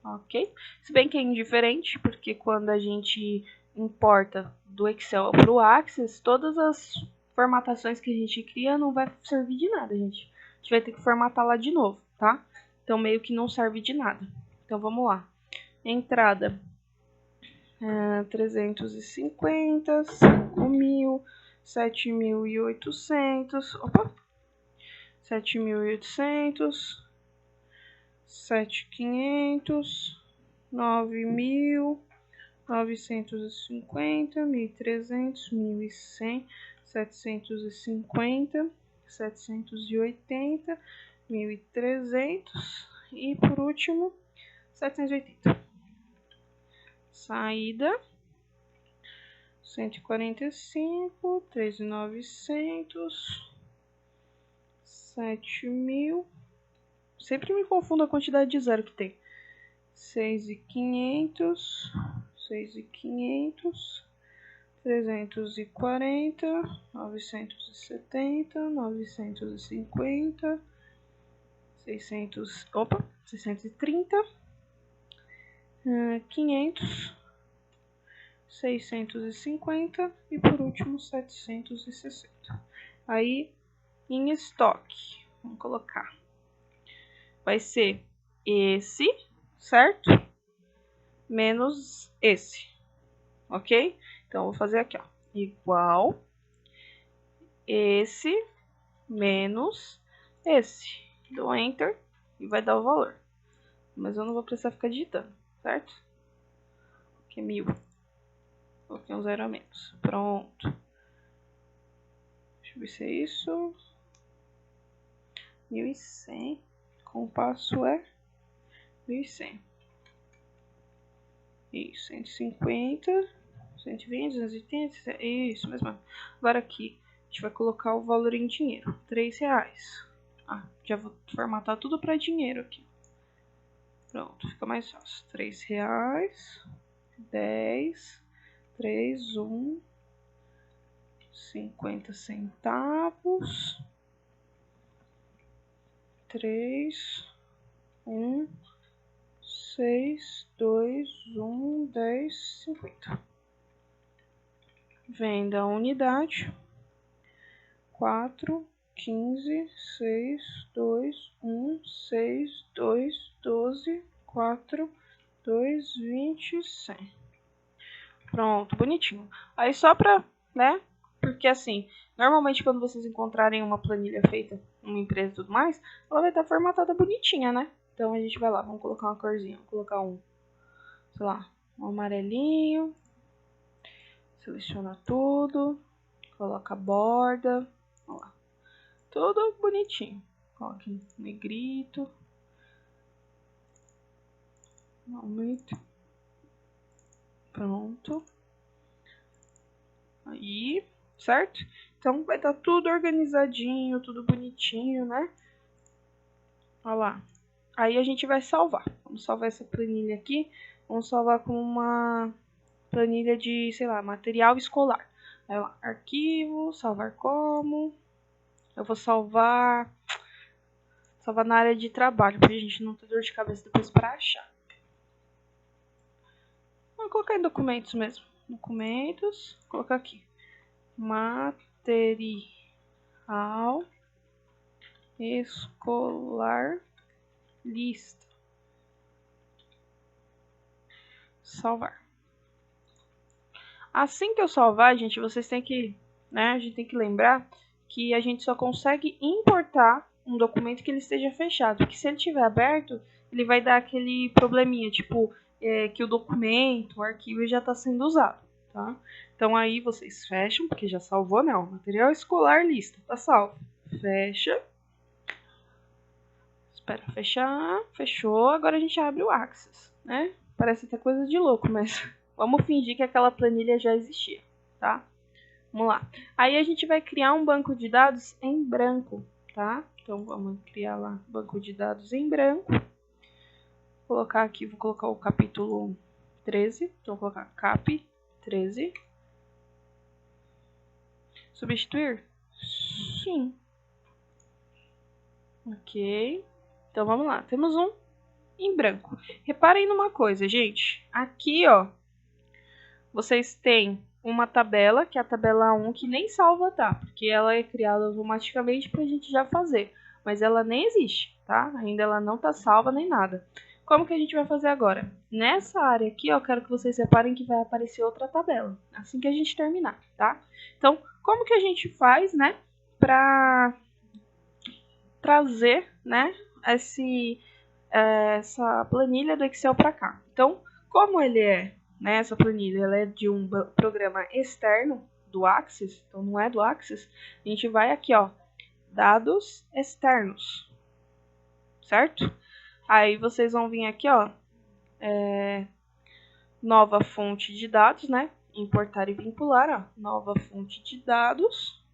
Ok? Se bem que é indiferente, porque quando a gente importa do Excel para o Access, todas as formatações que a gente cria não vai servir de nada, gente. A gente vai ter que formatar lá de novo, tá? Então, meio que não serve de nada. Então, vamos lá. Entrada. 350, 5.000, 7.800. Opa! 7.800. 7.500, 9.000, 950, 1.300, 1.100, 750, 780, 1.300 e por último 780. Saída 145, 3.900, 7.000. Sempre me confundo a quantidade de zero que tem. 6.500, 6.500, 340, 970, 950, 600, opa, 630, 500, 650 e por último 760. Aí, em estoque, vamos colocar. Vai ser esse, certo? Menos esse, ok? Então, eu vou fazer aqui, ó. Igual esse menos esse. Dou Enter e vai dar o valor. Mas eu não vou precisar ficar digitando, certo? Aqui é 1.000. Coloquei um zero a menos. Pronto. Deixa eu ver se é isso. 1.100. Compasso é 1.100. Isso, 150, 120, 230, isso mesmo. Agora aqui, a gente vai colocar o valor em dinheiro, R$3. Já vou formatar tudo para dinheiro aqui. Pronto, fica mais fácil. R$3, 10, 3, 1, 50 centavos, 3, 1, 6, 2, 1, 10, 50. Venda a unidade. 4, 15, 6, 2, 1, 6, 2, 12, 4, 2, 20, 100. Pronto, bonitinho. Aí só pra, né? Porque assim, normalmente quando vocês encontrarem uma planilha feita numa empresa e tudo mais, ela vai estar formatada bonitinha, né? Então a gente vai lá, vamos colocar uma corzinha. Vamos colocar um, sei lá, um amarelinho. Seleciona tudo. Coloca a borda. Olha lá. Tudo bonitinho. Coloca em negrito. Aumento. Pronto. Aí, certo? Então vai estar tudo organizadinho, tudo bonitinho, né? Olha lá. Aí a gente vai salvar. Vamos salvar essa planilha aqui. Vamos salvar com uma planilha de, sei lá, material escolar. Aí lá, arquivo, salvar como. Eu vou salvar na área de trabalho, pra gente não ter dor de cabeça depois para achar. Vou colocar em documentos mesmo. Documentos, vou colocar aqui. Material escolar lista. Salvar. Assim que eu salvar, gente, vocês têm que, né, a gente tem que lembrar que a gente só consegue importar um documento que ele esteja fechado, porque se ele estiver aberto, ele vai dar aquele probleminha, tipo, que o documento, o arquivo já está sendo usado, tá? Então aí vocês fecham, porque já salvou, né? O material escolar lista, tá salvo. Fecha. Espera fechar, fechou. Agora a gente abre o Access, né? Parece até coisa de louco, mas vamos fingir que aquela planilha já existia, tá? Vamos lá. Aí a gente vai criar um banco de dados em branco, tá? Então vamos criar lá banco de dados em branco. Vou colocar aqui, vou colocar o capítulo 13. Então vou colocar cap 13. Substituir? Sim. Ok. Então, vamos lá. Temos um em branco. Reparem numa coisa, gente. Aqui, ó, vocês têm uma tabela, que é a tabela 1, que nem salva, tá? Porque ela é criada automaticamente pra gente já fazer. Mas ela nem existe, tá? Ainda ela não tá salva nem nada. Como que a gente vai fazer agora? Nessa área aqui, ó, eu quero que vocês reparem que vai aparecer outra tabela, assim que a gente terminar, tá? Então, como que a gente faz, né, pra trazer, né, essa planilha do Excel para cá? Então, como ele é, né, essa planilha ela é de um programa externo do Axis, então não é do Axis, a gente vai aqui, ó, dados externos, certo? Aí vocês vão vir aqui, ó, nova fonte de dados, né? Importar e vincular, ó, nova fonte de dados.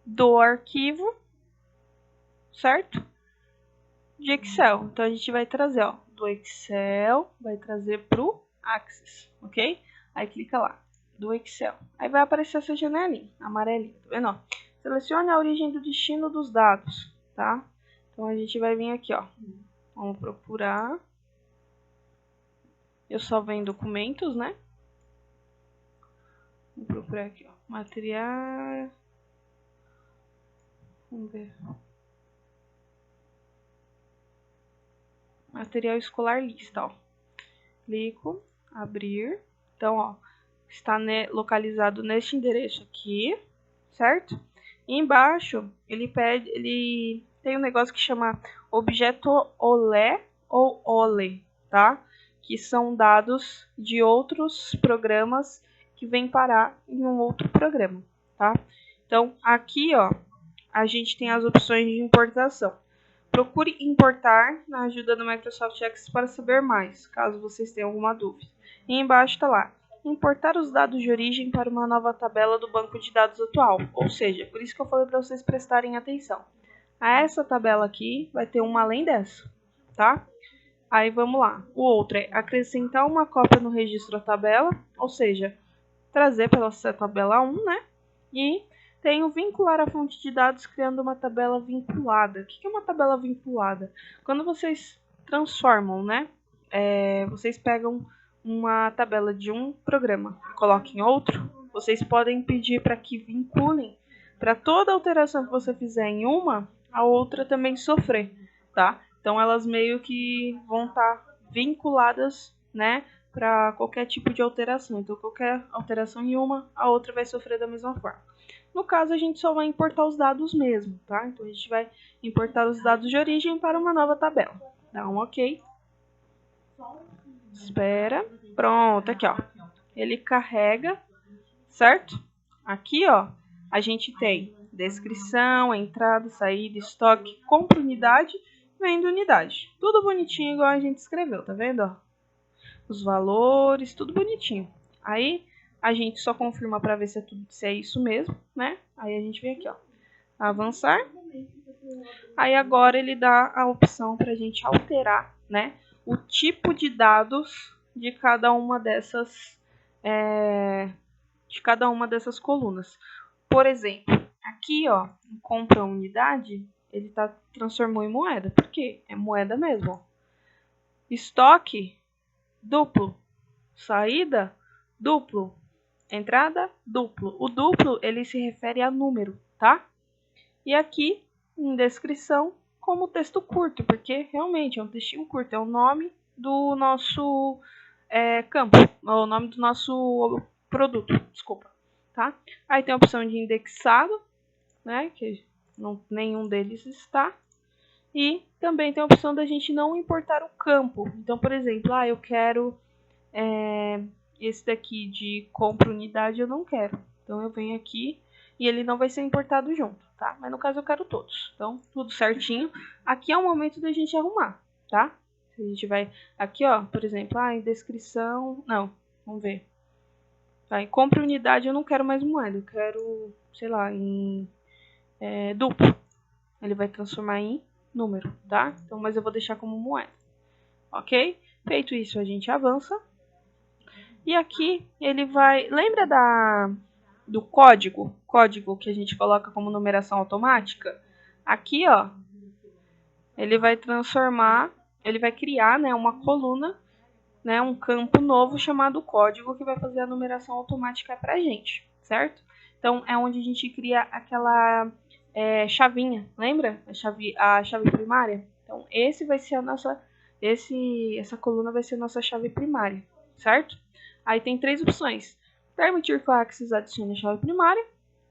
Do arquivo, certo? De Excel. Então a gente vai trazer, ó, do Excel, vai trazer pro Axis, ok? Aí clica lá, do Excel. Aí vai aparecer essa janelinha, amarelinha, tá vendo? Ó? Selecione a origem do destino dos dados, tá? Então a gente vai vir aqui, ó. Vamos procurar. Eu só venho em documentos, né? Vou procurar aqui, ó. Material. Vamos ver. Material escolar lista, ó. Clico, abrir. Então, ó, está localizado neste endereço aqui, certo? E embaixo, ele tem um negócio que chama objeto OLE ou OLE, tá? Que são dados de outros programas que vêm parar em um outro programa, tá? Então, aqui, ó, a gente tem as opções de importação. Procure importar na ajuda do Microsoft Access para saber mais, caso vocês tenham alguma dúvida. E embaixo está lá, importar os dados de origem para uma nova tabela do banco de dados atual. Ou seja, por isso que eu falei para vocês prestarem atenção. A essa tabela aqui vai ter uma além dessa, tá? Aí vamos lá. O outro é acrescentar uma cópia no registro da tabela, ou seja, trazer pela tabela 1, né? E tem o vincular a fonte de dados criando uma tabela vinculada. O que é uma tabela vinculada? Quando vocês transformam, né? Vocês pegam uma tabela de um programa e colocam em outro, vocês podem pedir para que vinculem para toda alteração que você fizer em uma, a outra também sofrer, tá? Então elas meio que vão estar vinculadas, né, para qualquer tipo de alteração. Então qualquer alteração em uma, a outra vai sofrer da mesma forma. No caso, a gente só vai importar os dados mesmo, tá? Então a gente vai importar os dados de origem para uma nova tabela. Dá um OK. Espera. Pronto, aqui, ó. Ele carrega, certo? Aqui, ó, a gente tem descrição, entrada, saída, estoque, compra unidade, venda unidade. Tudo bonitinho igual a gente escreveu, tá vendo, ó? Os valores, tudo bonitinho. Aí a gente só confirma para ver se é isso mesmo, né? Aí a gente vem aqui, ó, avançar. Aí agora ele dá a opção para a gente alterar, né, o tipo de dados de cada uma dessas colunas. Por exemplo, aqui, ó, em compra unidade, ele transformou em moeda. Por quê? É moeda mesmo. Ó. Estoque, duplo. Saída, duplo. Entrada, duplo. O duplo, ele se refere a número, tá? E aqui, em descrição, como texto curto, porque realmente é um textinho curto. É o nome do nosso campo, o nome do nosso produto, desculpa, tá? Aí tem a opção de indexado, né, que nenhum deles está. E também tem a opção da gente não importar o campo. Então, por exemplo, eu quero esse daqui de compra unidade, eu não quero. Então, eu venho aqui e ele não vai ser importado junto, tá? Mas no caso eu quero todos. Então, tudo certinho. Aqui é o momento da gente arrumar, tá? A gente vai aqui, ó, por exemplo, em descrição, não, vamos ver. Tá, em compra unidade eu não quero mais moeda, eu quero, sei lá, em duplo. Ele vai transformar em número, tá? Então, mas eu vou deixar como moeda, ok? Feito isso, a gente avança. E aqui ele vai, lembra do código que a gente coloca como numeração automática, aqui, ó, ele vai criar, né, uma coluna, né, um campo novo chamado código que vai fazer a numeração automática pra gente, certo? Então, é onde a gente cria aquela chavinha, lembra? A chave primária. Então, essa coluna vai ser a nossa chave primária, certo? Aí tem 3 opções. Permitir que o Axis adicione a chave primária,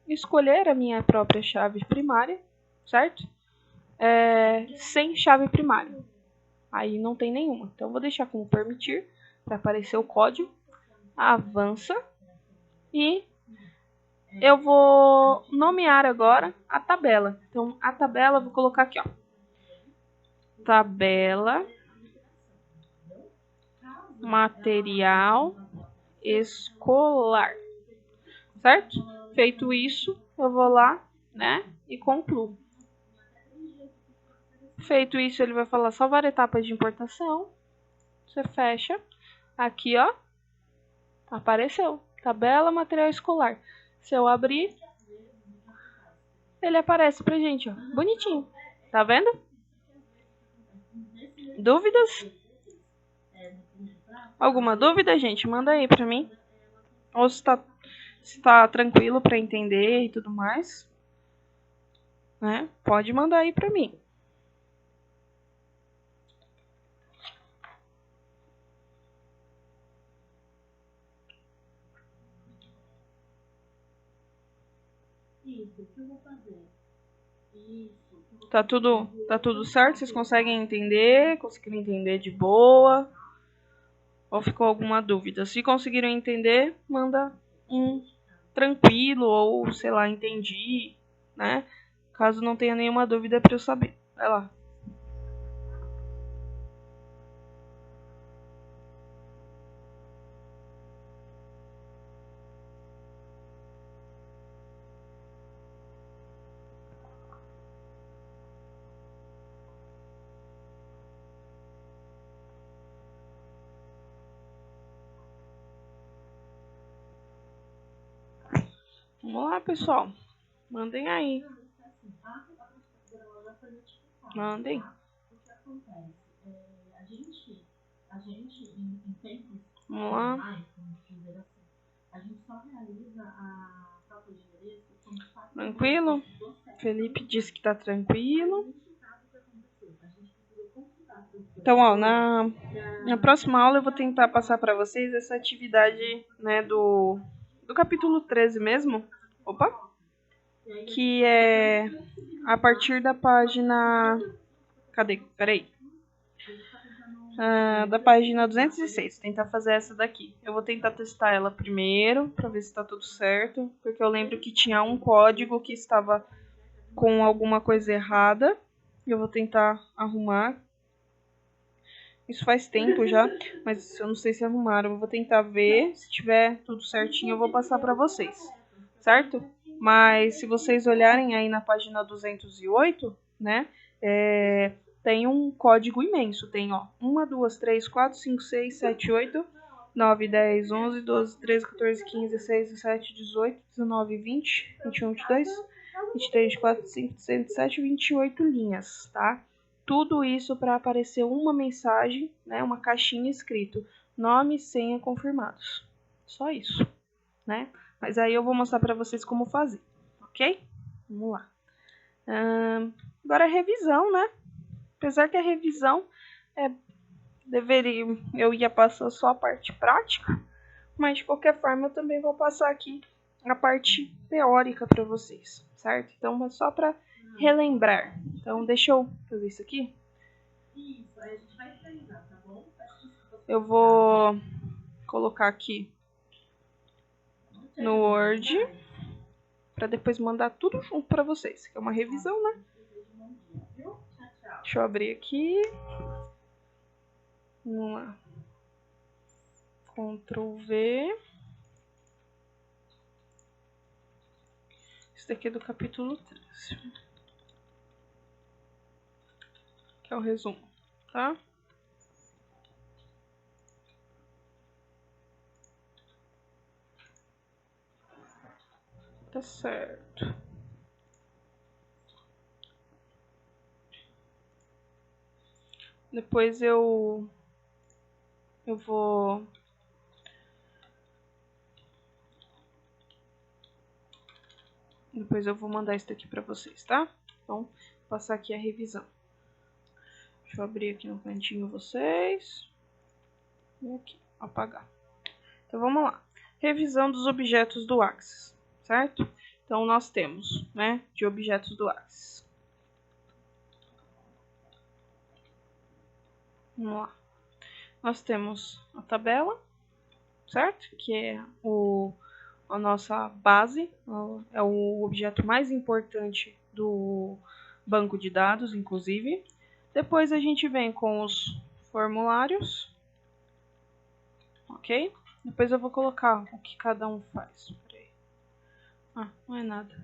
escolher a minha própria chave primária, certo? Sem chave primária. Aí não tem nenhuma. Então, vou deixar como permitir, para aparecer o código. Avança. E eu vou nomear agora a tabela. Então, a tabela, eu vou colocar aqui, ó. Tabela material escolar. Certo? Feito isso, eu vou lá, né, e concluo. Feito isso, ele vai falar salvar etapas de importação. Você fecha. Aqui, ó, apareceu. Tabela material escolar. Se eu abrir, ele aparece pra gente, ó. Bonitinho. Tá vendo? Dúvidas? Alguma dúvida, gente? Manda aí pra mim. Ou se tá tranquilo pra entender e tudo mais. Né? Pode mandar aí pra mim. Isso, o que eu vou fazer? Tá tudo certo? Vocês conseguem entender? Conseguiram entender de boa? Ou ficou alguma dúvida? Se conseguiram entender, manda um tranquilo ou, sei lá, entendi, né? Caso não tenha nenhuma dúvida para eu saber. Vai lá. Vamos lá, pessoal. Mandem aí. Mandem. O que acontece? A gente em tempos Vamos lá. normais, vamos dizer assim, a gente só realiza a troca de endereço quando está Tranquilo? Felipe disse que tá tranquilo. Então, ó, na próxima aula eu vou tentar passar para vocês essa atividade, né, do capítulo 13 mesmo. Opa! Que é a partir da página... Cadê? Peraí. Da página 206. Tentar fazer essa daqui. Eu vou tentar testar ela primeiro, para ver se tá tudo certo. Porque eu lembro que tinha um código que estava com alguma coisa errada. Eu vou tentar arrumar. Isso faz tempo já, mas eu não sei se arrumaram. Eu vou tentar ver. Se tiver tudo certinho, eu vou passar para vocês. Certo? Mas se vocês olharem aí na página 208, né? Tem um código imenso. Tem, ó, 1, 2, 3, 4, 5, 6, 7, 8, 9, 10, 11, 12, 13, 14, 15, 16, 17, 18, 19, 20, 21, 22, 23, 24, 25, 26, 27, 28 linhas, tá? Tudo isso para aparecer uma mensagem, né? Uma caixinha escrito nome e senha confirmados. Só isso, né? Mas aí eu vou mostrar para vocês como fazer, ok? Vamos lá. Agora a revisão, né? Apesar que a revisão eu ia passar só a parte prática, mas de qualquer forma eu também vou passar aqui a parte teórica para vocês, certo? Então é só para relembrar. Então deixa eu fazer isso aqui. Isso, aí a gente vai finalizar, tá bom? Eu vou colocar aqui no Word para depois mandar tudo junto para vocês, que é uma revisão, né? Deixa eu abrir aqui. Vamos lá. Ctrl V. Esse daqui é do capítulo 13. Que é o resumo, tá? Tá certo. Depois eu vou mandar isso daqui pra vocês, tá? Então, vou passar aqui a revisão. Deixa eu abrir aqui no cantinho vocês. E aqui, apagar. Então, vamos lá. Revisão dos objetos do Axis, certo? Então, nós temos, né, de objetos do Axis. Vamos lá. Nós temos a tabela, certo? Que é a nossa base, é o objeto mais importante do banco de dados, inclusive. Depois a gente vem com os formulários, ok? Depois eu vou colocar o que cada um faz. Peraí. Ah, não é nada.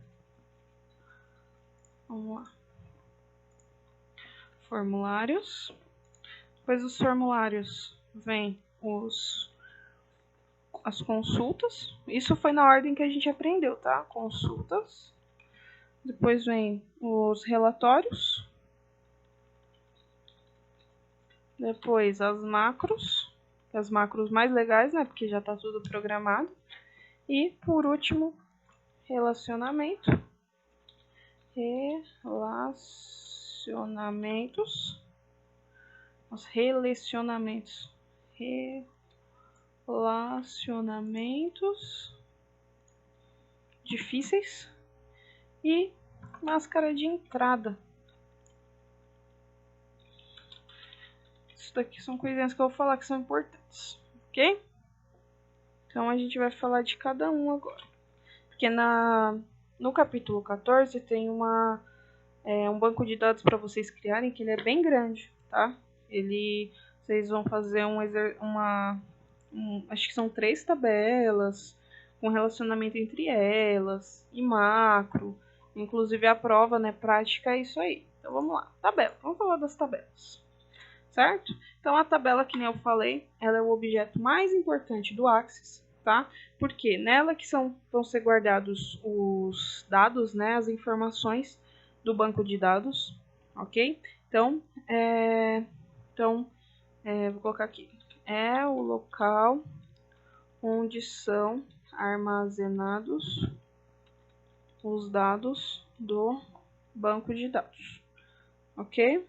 Vamos lá. Formulários. Depois dos formulários vem as consultas. Isso foi na ordem que a gente aprendeu, tá? Consultas. Depois vem os relatórios. Depois as macros mais legais, né? Porque já está tudo programado. E por último, relacionamentos. Os relacionamentos difíceis e máscara de entrada. Isso daqui são coisinhas que eu vou falar que são importantes, ok? Então a gente vai falar de cada um agora. Porque no capítulo 14 tem um banco de dados para vocês criarem, que ele é bem grande, tá? Vocês vão fazer acho que são 3 tabelas, com relacionamento entre elas, e macro, inclusive a prova, né, prática é isso aí. Então vamos lá, tabela, vamos falar das tabelas, certo? Então a tabela, que nem eu falei, ela é o objeto mais importante do Axis, tá? Porque nela que vão ser guardados os dados, né, as informações do banco de dados, ok? Então, vou colocar aqui, é o local onde são armazenados os dados do banco de dados, ok?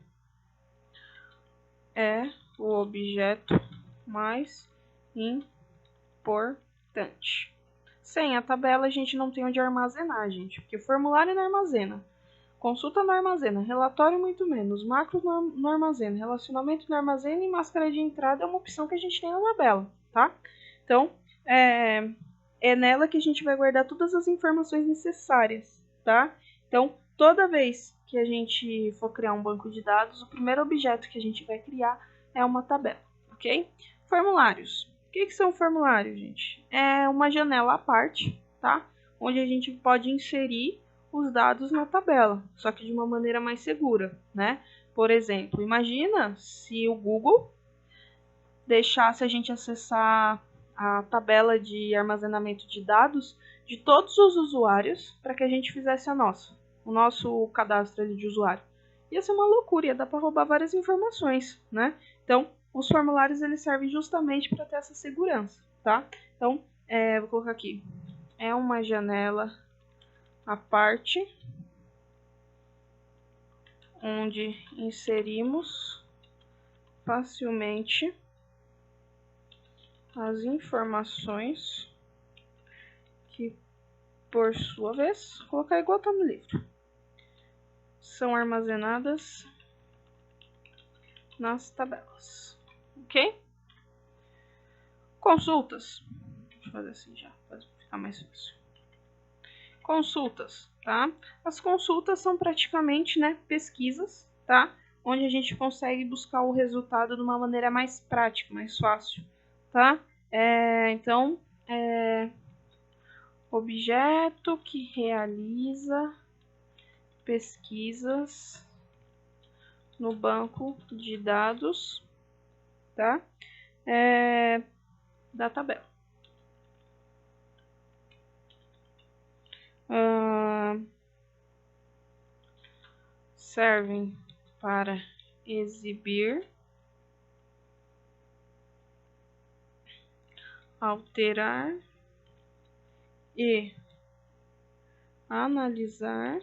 É o objeto mais importante. Sem a tabela a gente não tem onde armazenar, gente, porque formulário não armazena, consulta não armazena, relatório muito menos, macro não armazena, relacionamento não armazena e máscara de entrada é uma opção que a gente tem na tabela, tá? Então, é nela que a gente vai guardar todas as informações necessárias, tá? Então, toda vez que a gente for criar um banco de dados, o primeiro objeto que a gente vai criar é uma tabela, ok? Formulários. O que são formulários, gente? É uma janela à parte, tá? Onde a gente pode inserir os dados na tabela, só que de uma maneira mais segura, né? Por exemplo, imagina se o Google deixasse a gente acessar a tabela de armazenamento de dados de todos os usuários para que a gente fizesse o nosso cadastro ali de usuário. Ia ser uma loucura, ia dar para roubar várias informações, né? Então, os formulários eles servem justamente para ter essa segurança, tá? Então, vou colocar aqui, é uma janela à parte onde inserimos facilmente as informações que, por sua vez, vou colocar igual tá no livro, são armazenadas nas tabelas, ok? Consultas. Deixa eu fazer assim já, para ficar mais fácil. Consultas, tá? As consultas são praticamente, né, pesquisas, tá? Onde a gente consegue buscar o resultado de uma maneira mais prática, mais fácil, tá? Então, objeto que realiza pesquisas no banco de dados, tá? Da tabela. servem para exibir, alterar e analisar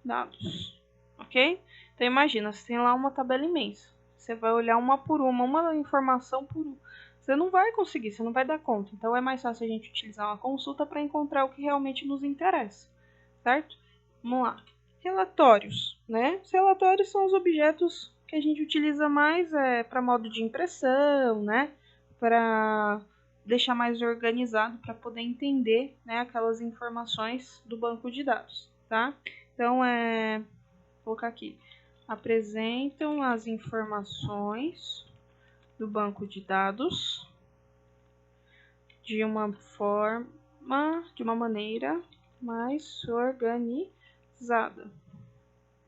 dados, ok? Então imagina, você tem lá uma tabela imensa, você vai olhar uma por uma informação por uma. Você não vai conseguir, você não vai dar conta. Então é mais fácil a gente utilizar uma consulta para encontrar o que realmente nos interessa, certo? Vamos lá. Relatórios, né? Os relatórios são os objetos que a gente utiliza mais para modo de impressão, né? Para deixar mais organizado, para poder entender, né, aquelas informações do banco de dados, tá? Então, vou colocar aqui. Apresentam as informações do banco de dados de uma maneira mais organizada,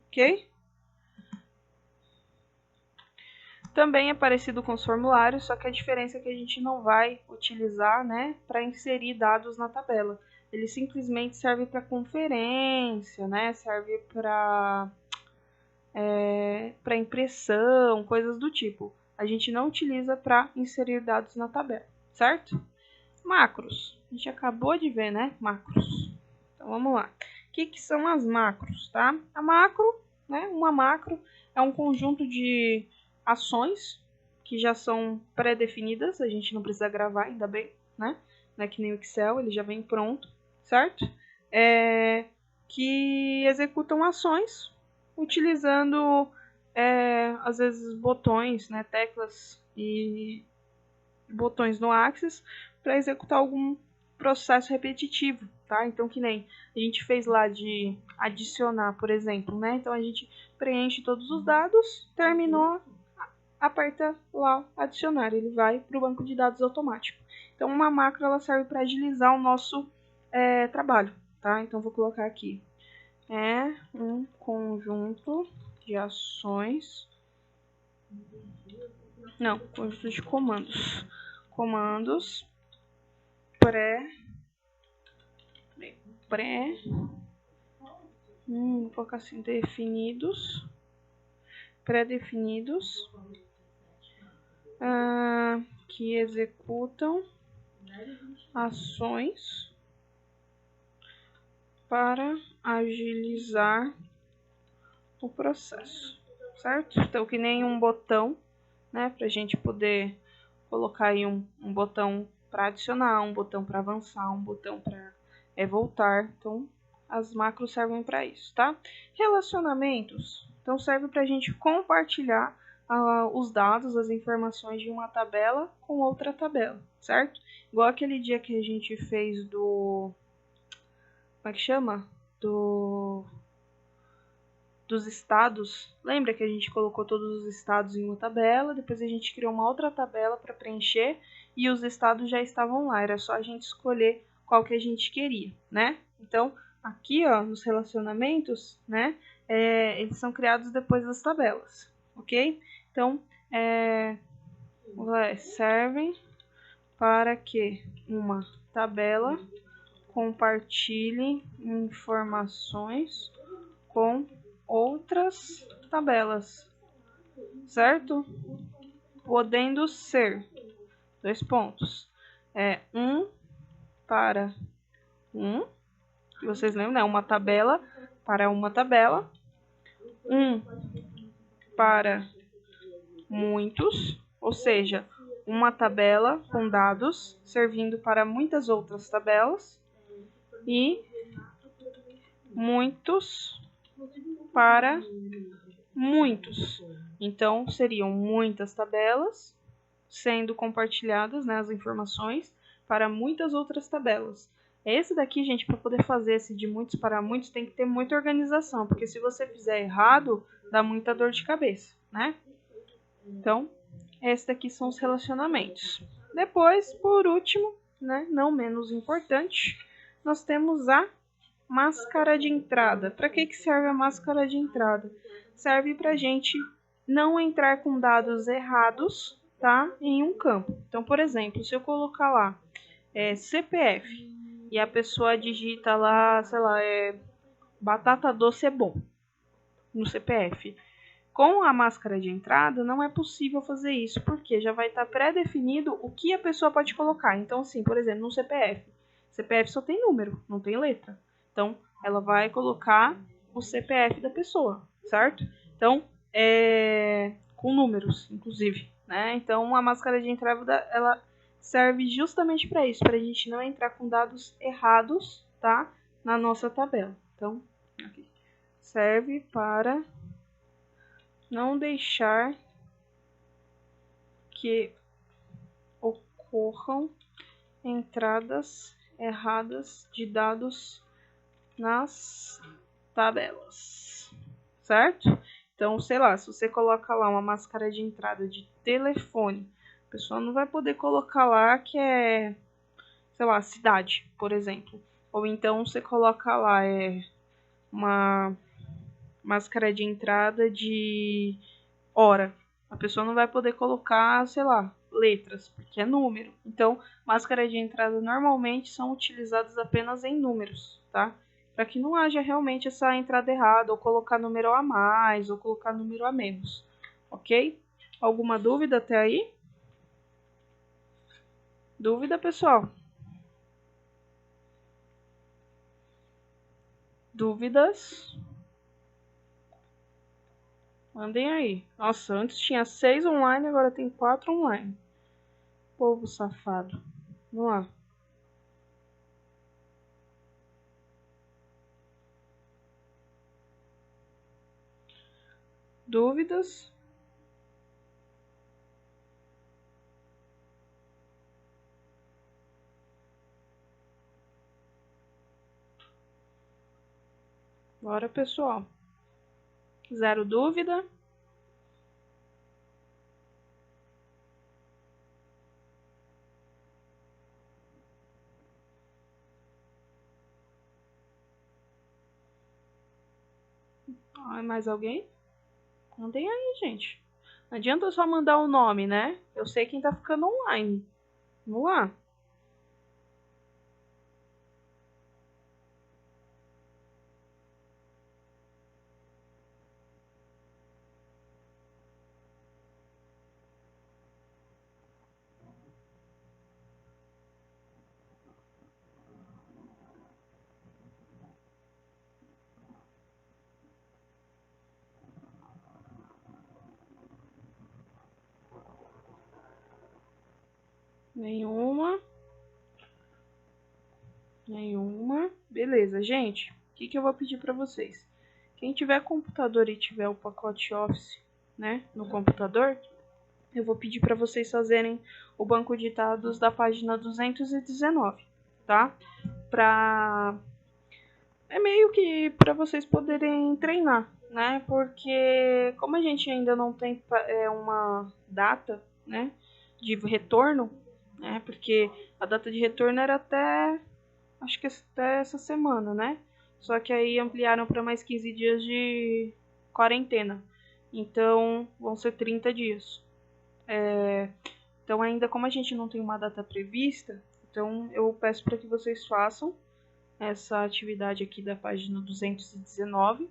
ok? Também é parecido com os formulários, só que a diferença é que a gente não vai utilizar, né, para inserir dados na tabela. Ele simplesmente serve para conferência, né, serve para impressão, coisas do tipo. A gente não utiliza para inserir dados na tabela, certo? Macros. A gente acabou de ver, né, macros. Então, vamos lá. O que são as macros, tá? A macro, né, uma macro é um conjunto de ações que já são pré-definidas, a gente não precisa gravar, ainda bem, né? Não é que nem o Excel, ele já vem pronto, certo? Que executam ações utilizando, às vezes, botões, né, teclas e botões no Axis para executar algum processo repetitivo, tá? Então, que nem a gente fez lá de adicionar, por exemplo, né? Então, a gente preenche todos os dados, terminou, aperta lá adicionar, ele vai para o banco de dados automático. Então, uma macro ela serve para agilizar o nosso trabalho, tá? Então, vou colocar aqui. É um conjunto de ações. Não, conjunto de comandos. Comandos vou colocar assim, pré-definidos, que executam ações para agilizar o processo, certo? Então, que nem um botão, né, para a gente poder colocar aí um botão para adicionar, um botão para avançar, um botão para voltar. Então, as macros servem para isso, tá? Relacionamentos, então serve para a gente compartilhar os dados, as informações de uma tabela com outra tabela, certo? Igual aquele dia que a gente fez do... Como é que chama? Dos estados. Lembra que a gente colocou todos os estados em uma tabela, depois a gente criou uma outra tabela para preencher e os estados já estavam lá, era só a gente escolher qual que a gente queria, né? Então, aqui, ó, nos relacionamentos, né, eles são criados depois das tabelas, ok? Então, servem para que uma tabela compartilhe informações com outras tabelas, certo? Podendo ser, 2 pontos, 1 para 1, que vocês lembram, né? Uma tabela para uma tabela, 1 para muitos, ou seja, uma tabela com dados servindo para muitas outras tabelas, e muitos para muitos. Então, seriam muitas tabelas sendo compartilhadas, né, as informações para muitas outras tabelas. Esse daqui, gente, para poder fazer esse de muitos para muitos, tem que ter muita organização, porque se você fizer errado, dá muita dor de cabeça, né? Então, esses daqui são os relacionamentos. Depois, por último, né, não menos importante, nós temos a máscara de entrada. Para que serve a máscara de entrada? Serve para a gente não entrar com dados errados, tá, em um campo. Então, por exemplo, se eu colocar lá CPF e a pessoa digita lá, sei lá, batata doce é bom no CPF. Com a máscara de entrada, não é possível fazer isso, porque já vai estar pré-definido o que a pessoa pode colocar. Então, assim, por exemplo, no CPF só tem número, não tem letra. Então, ela vai colocar o CPF da pessoa, certo? Então, com números, inclusive, né? Então, a máscara de entrada, ela serve justamente para isso, para a gente não entrar com dados errados, tá? Na nossa tabela. Então, aqui. Serve para não deixar que ocorram entradas erradas de dados nas tabelas, certo? Então, sei lá, se você coloca lá uma máscara de entrada de telefone, a pessoa não vai poder colocar lá que é, sei lá, cidade, por exemplo. Ou então você coloca lá uma máscara de entrada de hora. A pessoa não vai poder colocar, sei lá, letras, porque é número. Então, máscara de entrada normalmente são utilizadas apenas em números, tá? Para que não haja realmente essa entrada errada, ou colocar número a mais, ou colocar número a menos, ok? Alguma dúvida até aí? Dúvida, pessoal? Dúvidas? Mandem aí. Nossa, antes tinha 6 online, agora tem 4 online. Povo safado. Vamos lá. Dúvidas? Bora, pessoal. Zero dúvida? Mais alguém? Mandem aí, gente. Não adianta só mandar o nome, né? Eu sei quem tá ficando online. Vamos lá. Nenhuma. Nenhuma. Beleza, gente. O que eu vou pedir para vocês? Quem tiver computador e tiver o pacote Office, né, no computador, eu vou pedir para vocês fazerem o banco de dados da página 219, tá? É meio que para vocês poderem treinar, né? Porque como a gente ainda não tem uma data, né, de retorno, né? Porque a data de retorno era até, acho que até essa semana, né? Só que aí ampliaram para mais 15 dias de quarentena. Então, vão ser 30 dias. Então, ainda como a gente não tem uma data prevista, então eu peço para que vocês façam essa atividade aqui da página 219,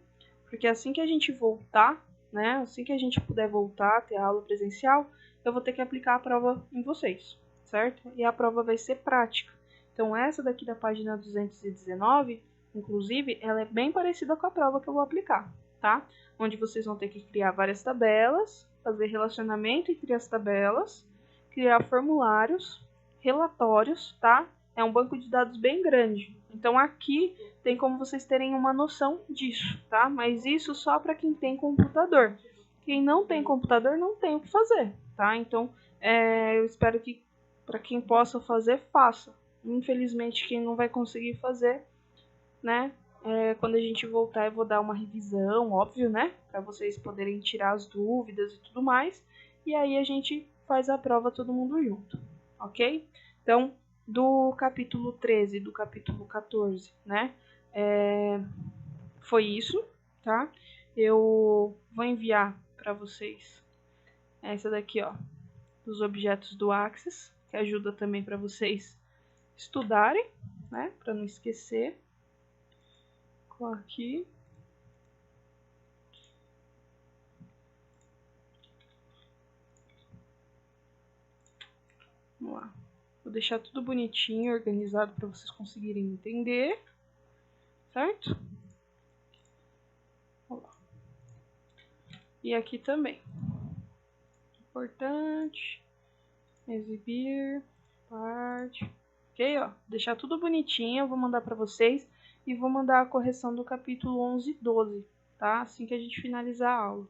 porque assim que a gente voltar, né, assim que a gente puder voltar a ter a aula presencial, eu vou ter que aplicar a prova em vocês, certo? E a prova vai ser prática. Então essa daqui da página 219, inclusive, ela é bem parecida com a prova que eu vou aplicar, tá? Onde vocês vão ter que criar várias tabelas, fazer relacionamento entre as tabelas, criar formulários, relatórios, tá? É um banco de dados bem grande. Então aqui tem como vocês terem uma noção disso, tá? Mas isso só para quem tem computador. Quem não tem computador não tem o que fazer, tá? Então eu espero que para quem possa fazer, faça. Infelizmente quem não vai conseguir fazer, né? Quando a gente voltar eu vou dar uma revisão, óbvio, né? Para vocês poderem tirar as dúvidas e tudo mais. E aí a gente faz a prova todo mundo junto, ok? Então, do capítulo 13 e do capítulo 14, né? Foi isso, tá? Eu vou enviar para vocês essa daqui, ó, dos objetos do Axis, que ajuda também para vocês estudarem, né? Para não esquecer. Coloco aqui. Vamos lá. Vou deixar tudo bonitinho, organizado para vocês conseguirem entender, certo? Vamos lá. E aqui também. Importante. Exibir. Parte. Ok, ó. Deixar tudo bonitinho, eu vou mandar para vocês. E vou mandar a correção do capítulo 11 e 12, tá? Assim que a gente finalizar a aula.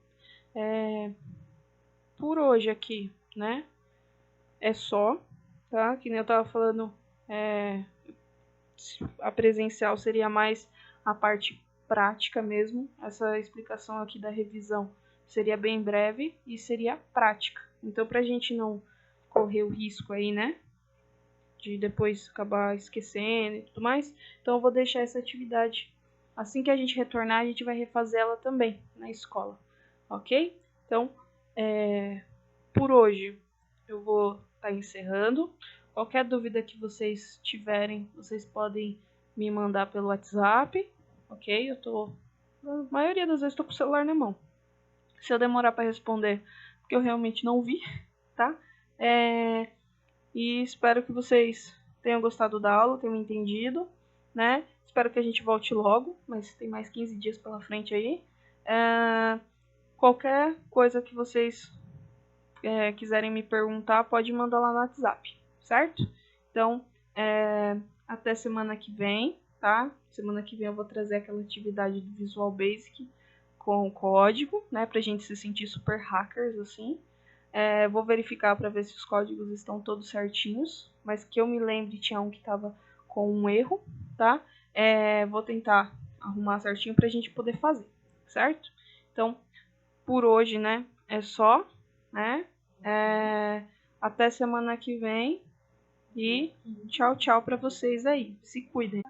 Por hoje aqui, né? É só, tá? Que nem eu tava falando, a presencial seria mais a parte prática mesmo. Essa explicação aqui da revisão seria bem breve e seria prática. Então, pra gente não correr o risco aí, né? De depois acabar esquecendo e tudo mais. Então, eu vou deixar essa atividade. Assim que a gente retornar, a gente vai refazer ela também na escola, ok? Então, por hoje, eu vou estar encerrando. Qualquer dúvida que vocês tiverem, vocês podem me mandar pelo WhatsApp, ok? A maioria das vezes estou com o celular na mão. Se eu demorar para responder, porque eu realmente não vi, tá? E espero que vocês tenham gostado da aula, tenham entendido, né? Espero que a gente volte logo, mas tem mais 15 dias pela frente aí. Qualquer coisa que vocês quiserem me perguntar, pode mandar lá no WhatsApp, certo? Então, até semana que vem, tá? Semana que vem eu vou trazer aquela atividade do Visual Basic com o código, né? Pra gente se sentir super hackers, assim. Vou verificar para ver se os códigos estão todos certinhos, mas que eu me lembre tinha um que estava com um erro, tá? Vou tentar arrumar certinho pra gente poder fazer, certo? Então, por hoje, né, é só, né? Até semana que vem e tchau, tchau para vocês aí. Se cuidem.